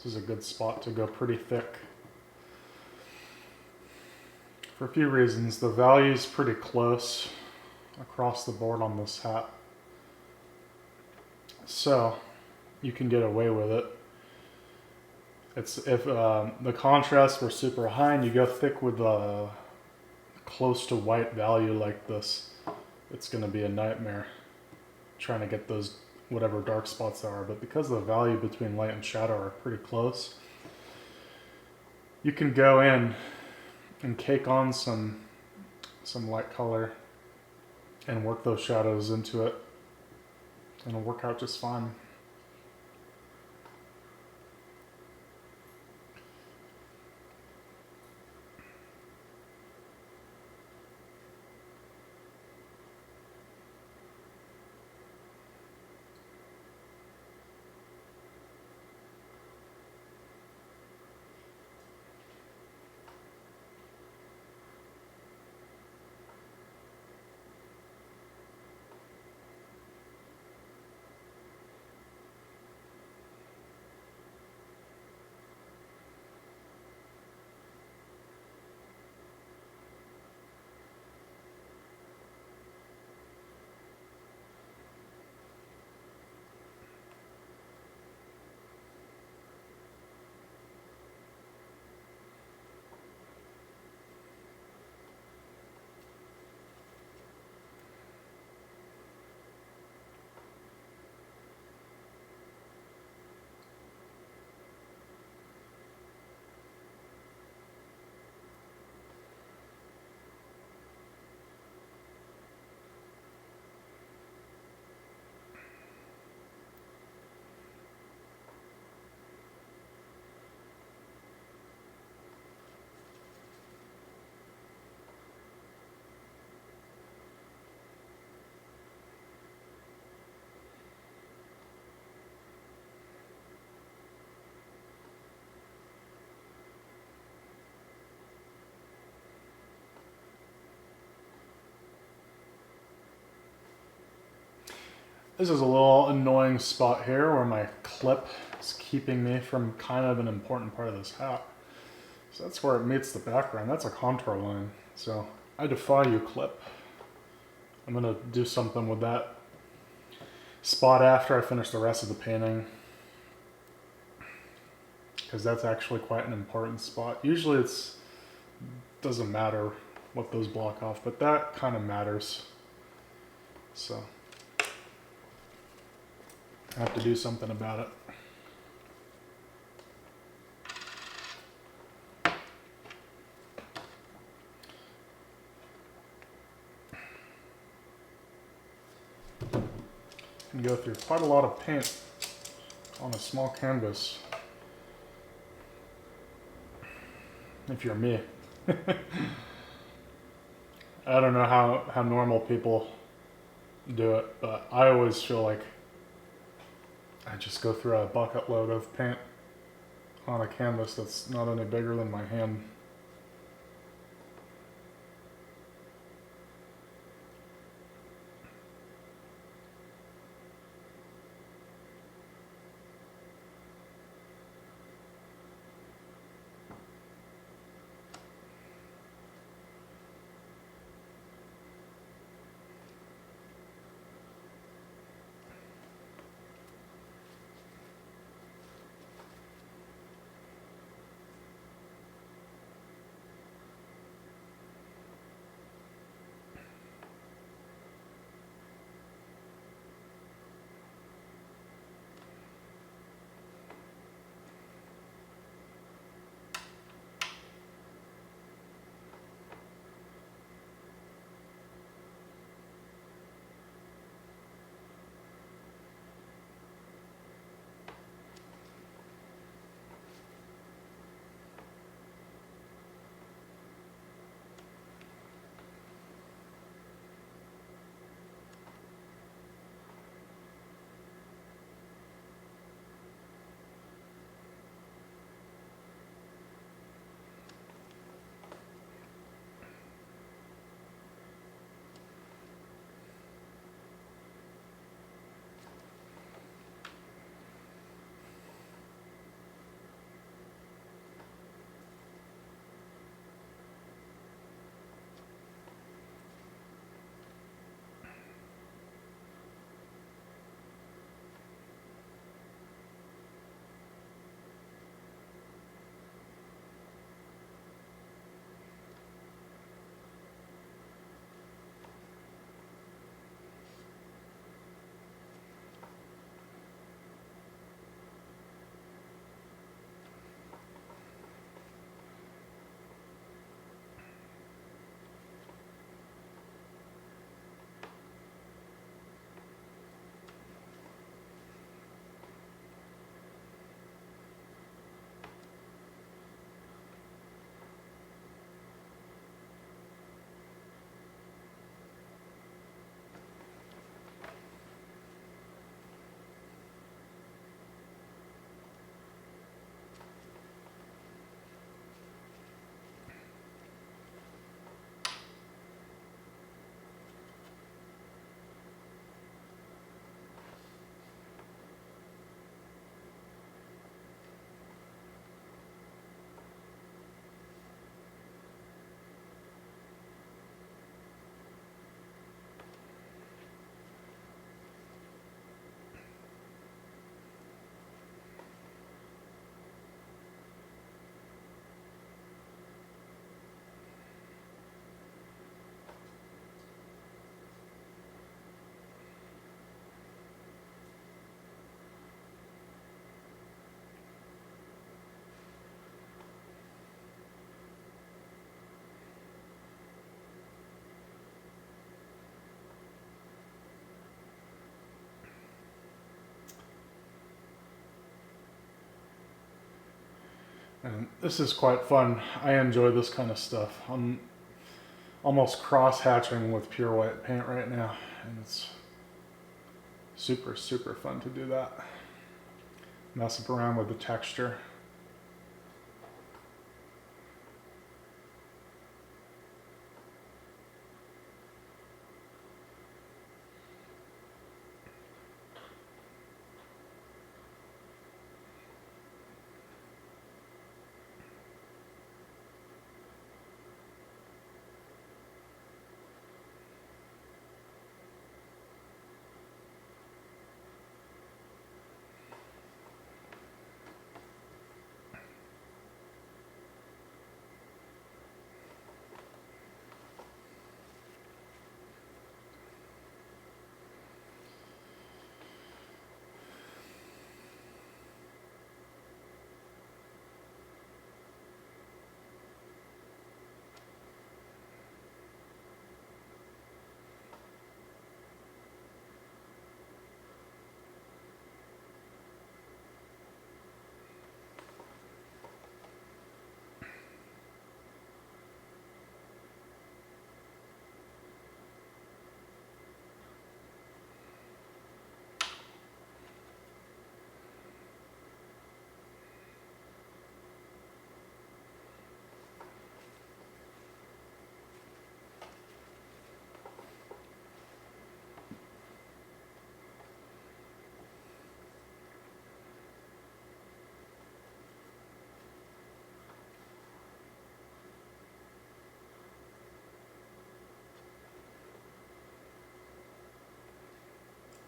This is a good spot to go pretty thick. For a few reasons. The value's pretty close across the board on this hat. So you can get away with it. It's if the contrast were super high and you go thick with a close to white value like this, it's going to be a nightmare trying to get those whatever dark spots there are. But because the value between light and shadow are pretty close, you can go in and cake on some light color and work those shadows into it, and it'll work out just fine. This is a little annoying spot here where my clip is keeping me from kind of an important part of this hat. So that's where it meets the background. That's a contour line. So I defy you, clip. I'm gonna do something with that spot after I finish the rest of the painting, because that's actually quite an important spot. Usually it's doesn't matter what those block off, but that kind of matters. So I have to do something about it. Can go through quite a lot of paint on a small canvas, if you're me. I don't know how normal people do it, but I always feel like I just go through a bucket load of paint on a canvas that's not any bigger than my hand. And this is quite fun. I enjoy this kind of stuff. I'm almost cross-hatching with pure white paint right now, and it's super, super fun to do that. Mess around with the texture.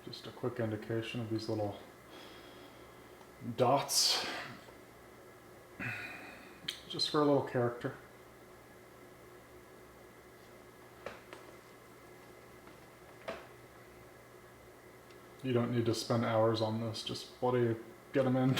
Just a quick indication of these little dots, just for a little character. You don't need to spend hours on this, just bloody get them in.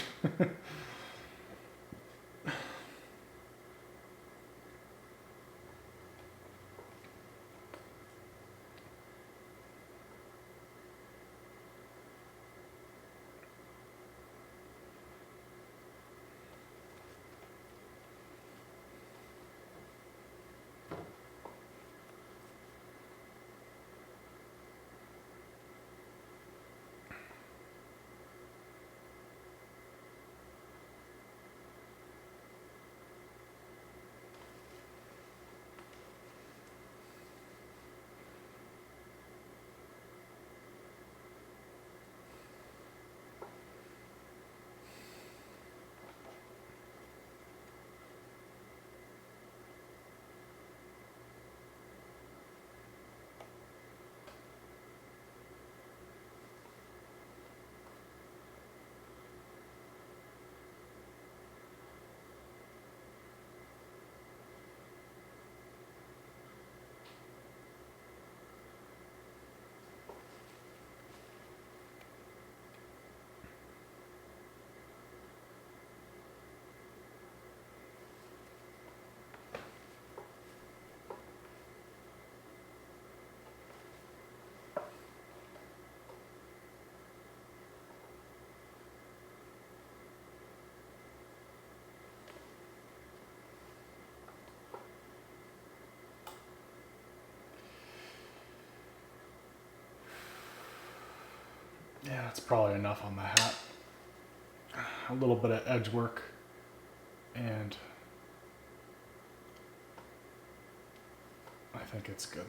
Yeah, that's probably enough on the hat. A little bit of edge work, and I think it's good.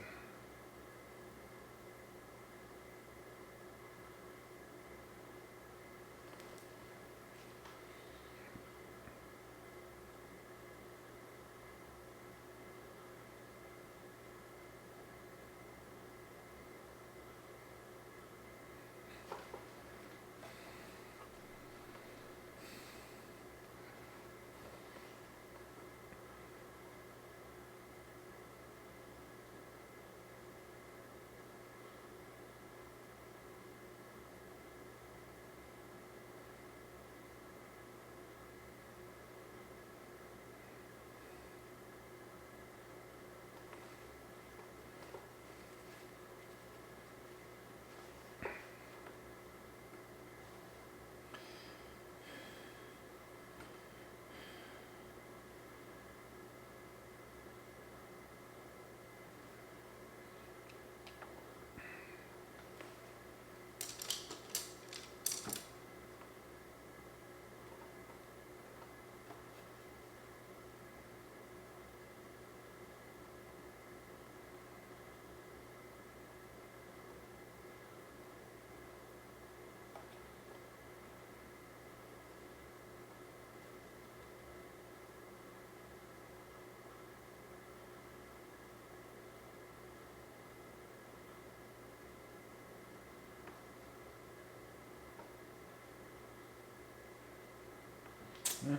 Yeah.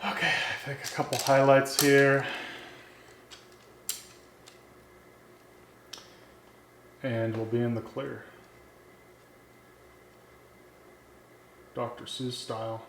Okay, I think a couple highlights here. And we'll be in the clear. Dr. Seuss style.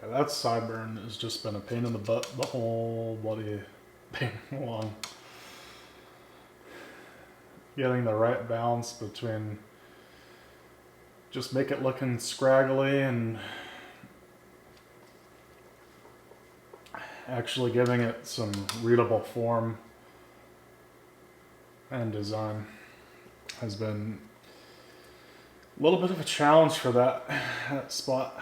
Yeah, that sideburn has just been a pain in the butt the whole bloody painting along. Getting the right balance between just make it looking scraggly and actually giving it some readable form and design has been a little bit of a challenge for that spot.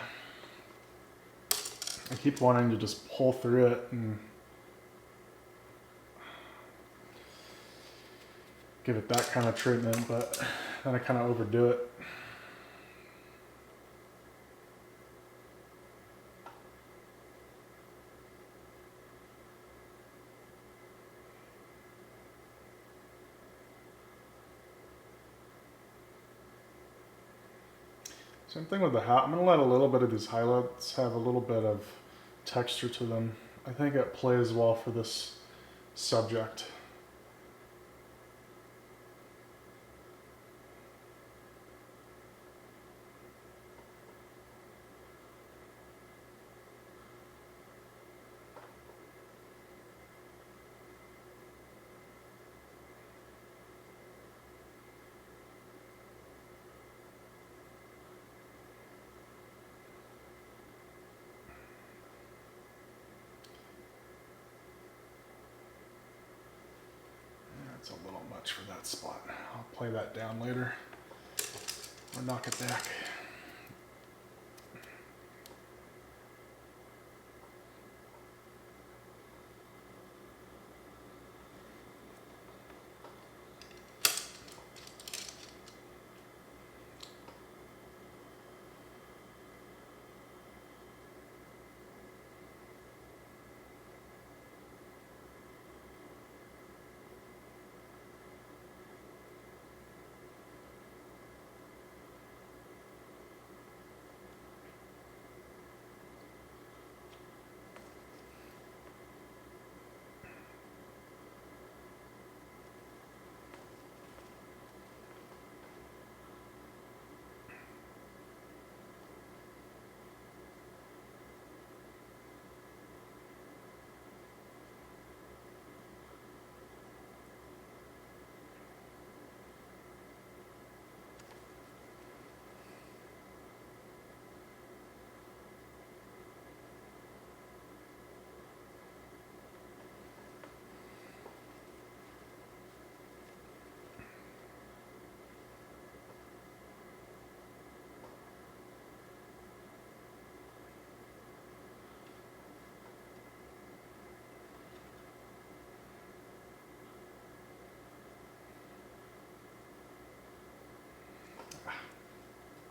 I keep wanting to just pull through it and give it that kind of treatment, but then I kind of overdo it. Same thing with the hat. I'm going to let a little bit of these highlights have a little bit of texture to them. I think it plays well for this subject. That's a little much for that spot. I'll play that down later or knock it back.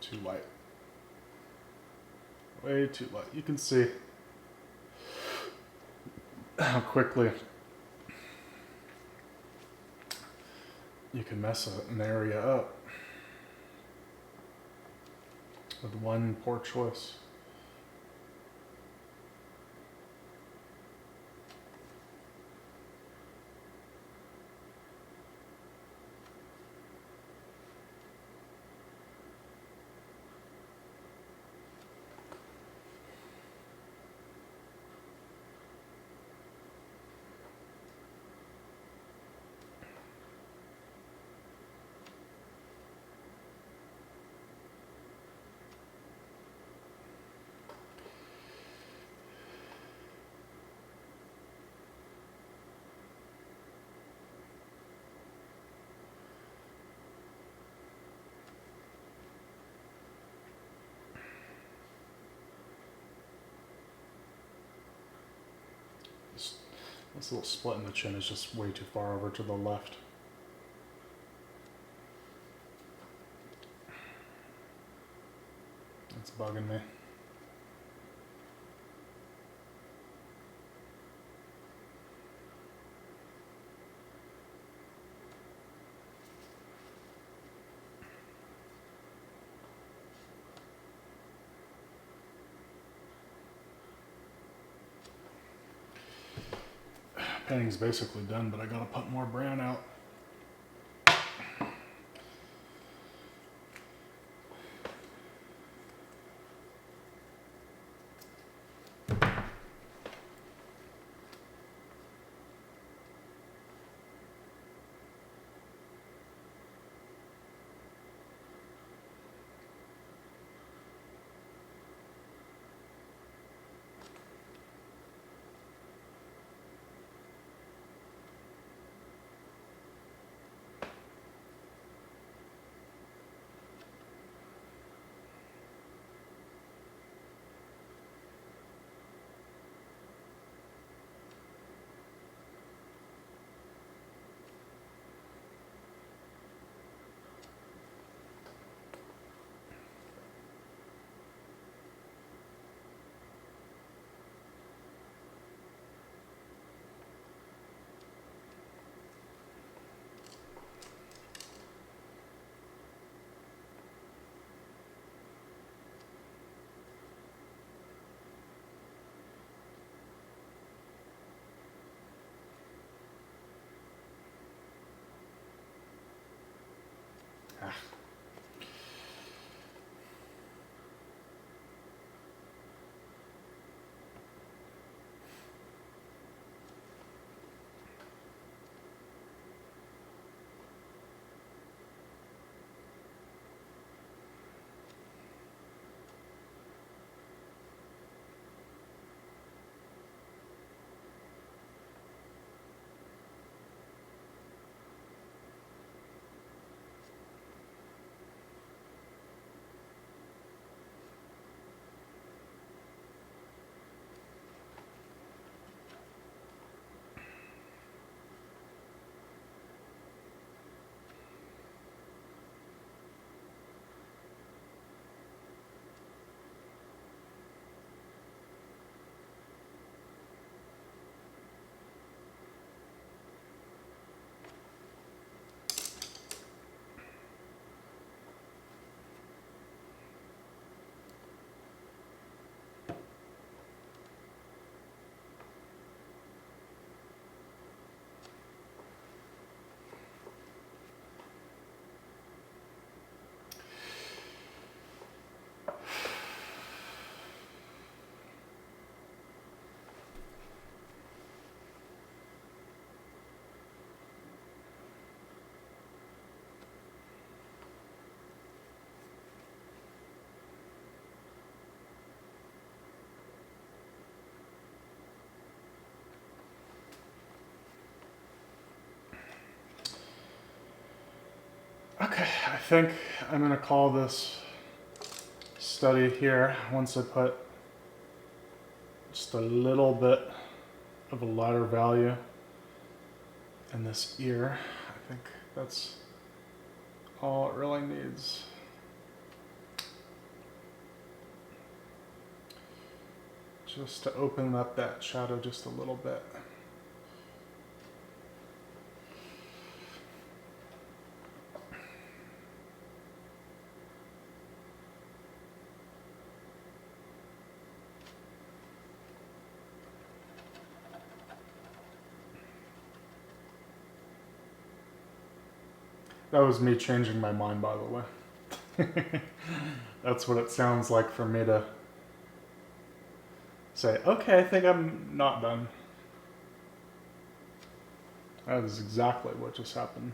too light. Way too light. You can see how quickly you can mess an area up with one poor choice. This little split in the chin is just way too far over to the left. It's bugging me. Painting's basically done, but I gotta put more brown out. Ah. Okay, I think I'm gonna call this study here once I put just a little bit of a lighter value in this ear. I think that's all it really needs. just to open up that shadow just a little bit. That was me changing my mind, by the way. That's what it sounds like for me to say, okay, I think I'm not done. That is exactly what just happened.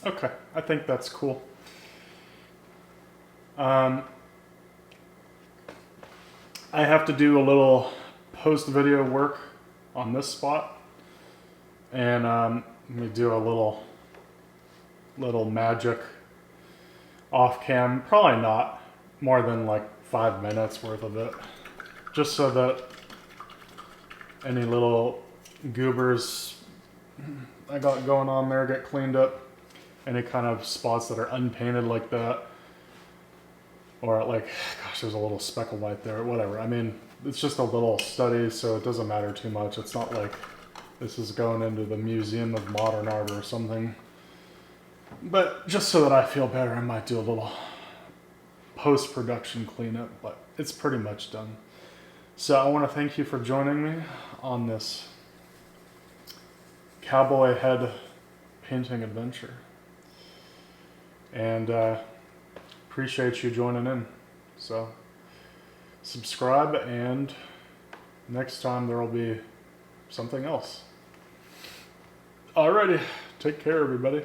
Okay, I think that's cool. I have to do a little post-video work on this spot, and let me do a little magic off cam. Probably not more than like 5 minutes worth of it, just so that any little goobers I got going on there get cleaned up. Any kind of spots that are unpainted like that, or like, gosh, there's a little speck of white there, whatever. I mean, it's just a little study, so it doesn't matter too much. It's not like this is going into the Museum of Modern Art or something. But just so that I feel better, I might do a little post-production cleanup, but it's pretty much done. So I want to thank you for joining me on this cowboy head painting adventure. And appreciate you joining in. So subscribe, and next time there will be something else. Alrighty, take care everybody.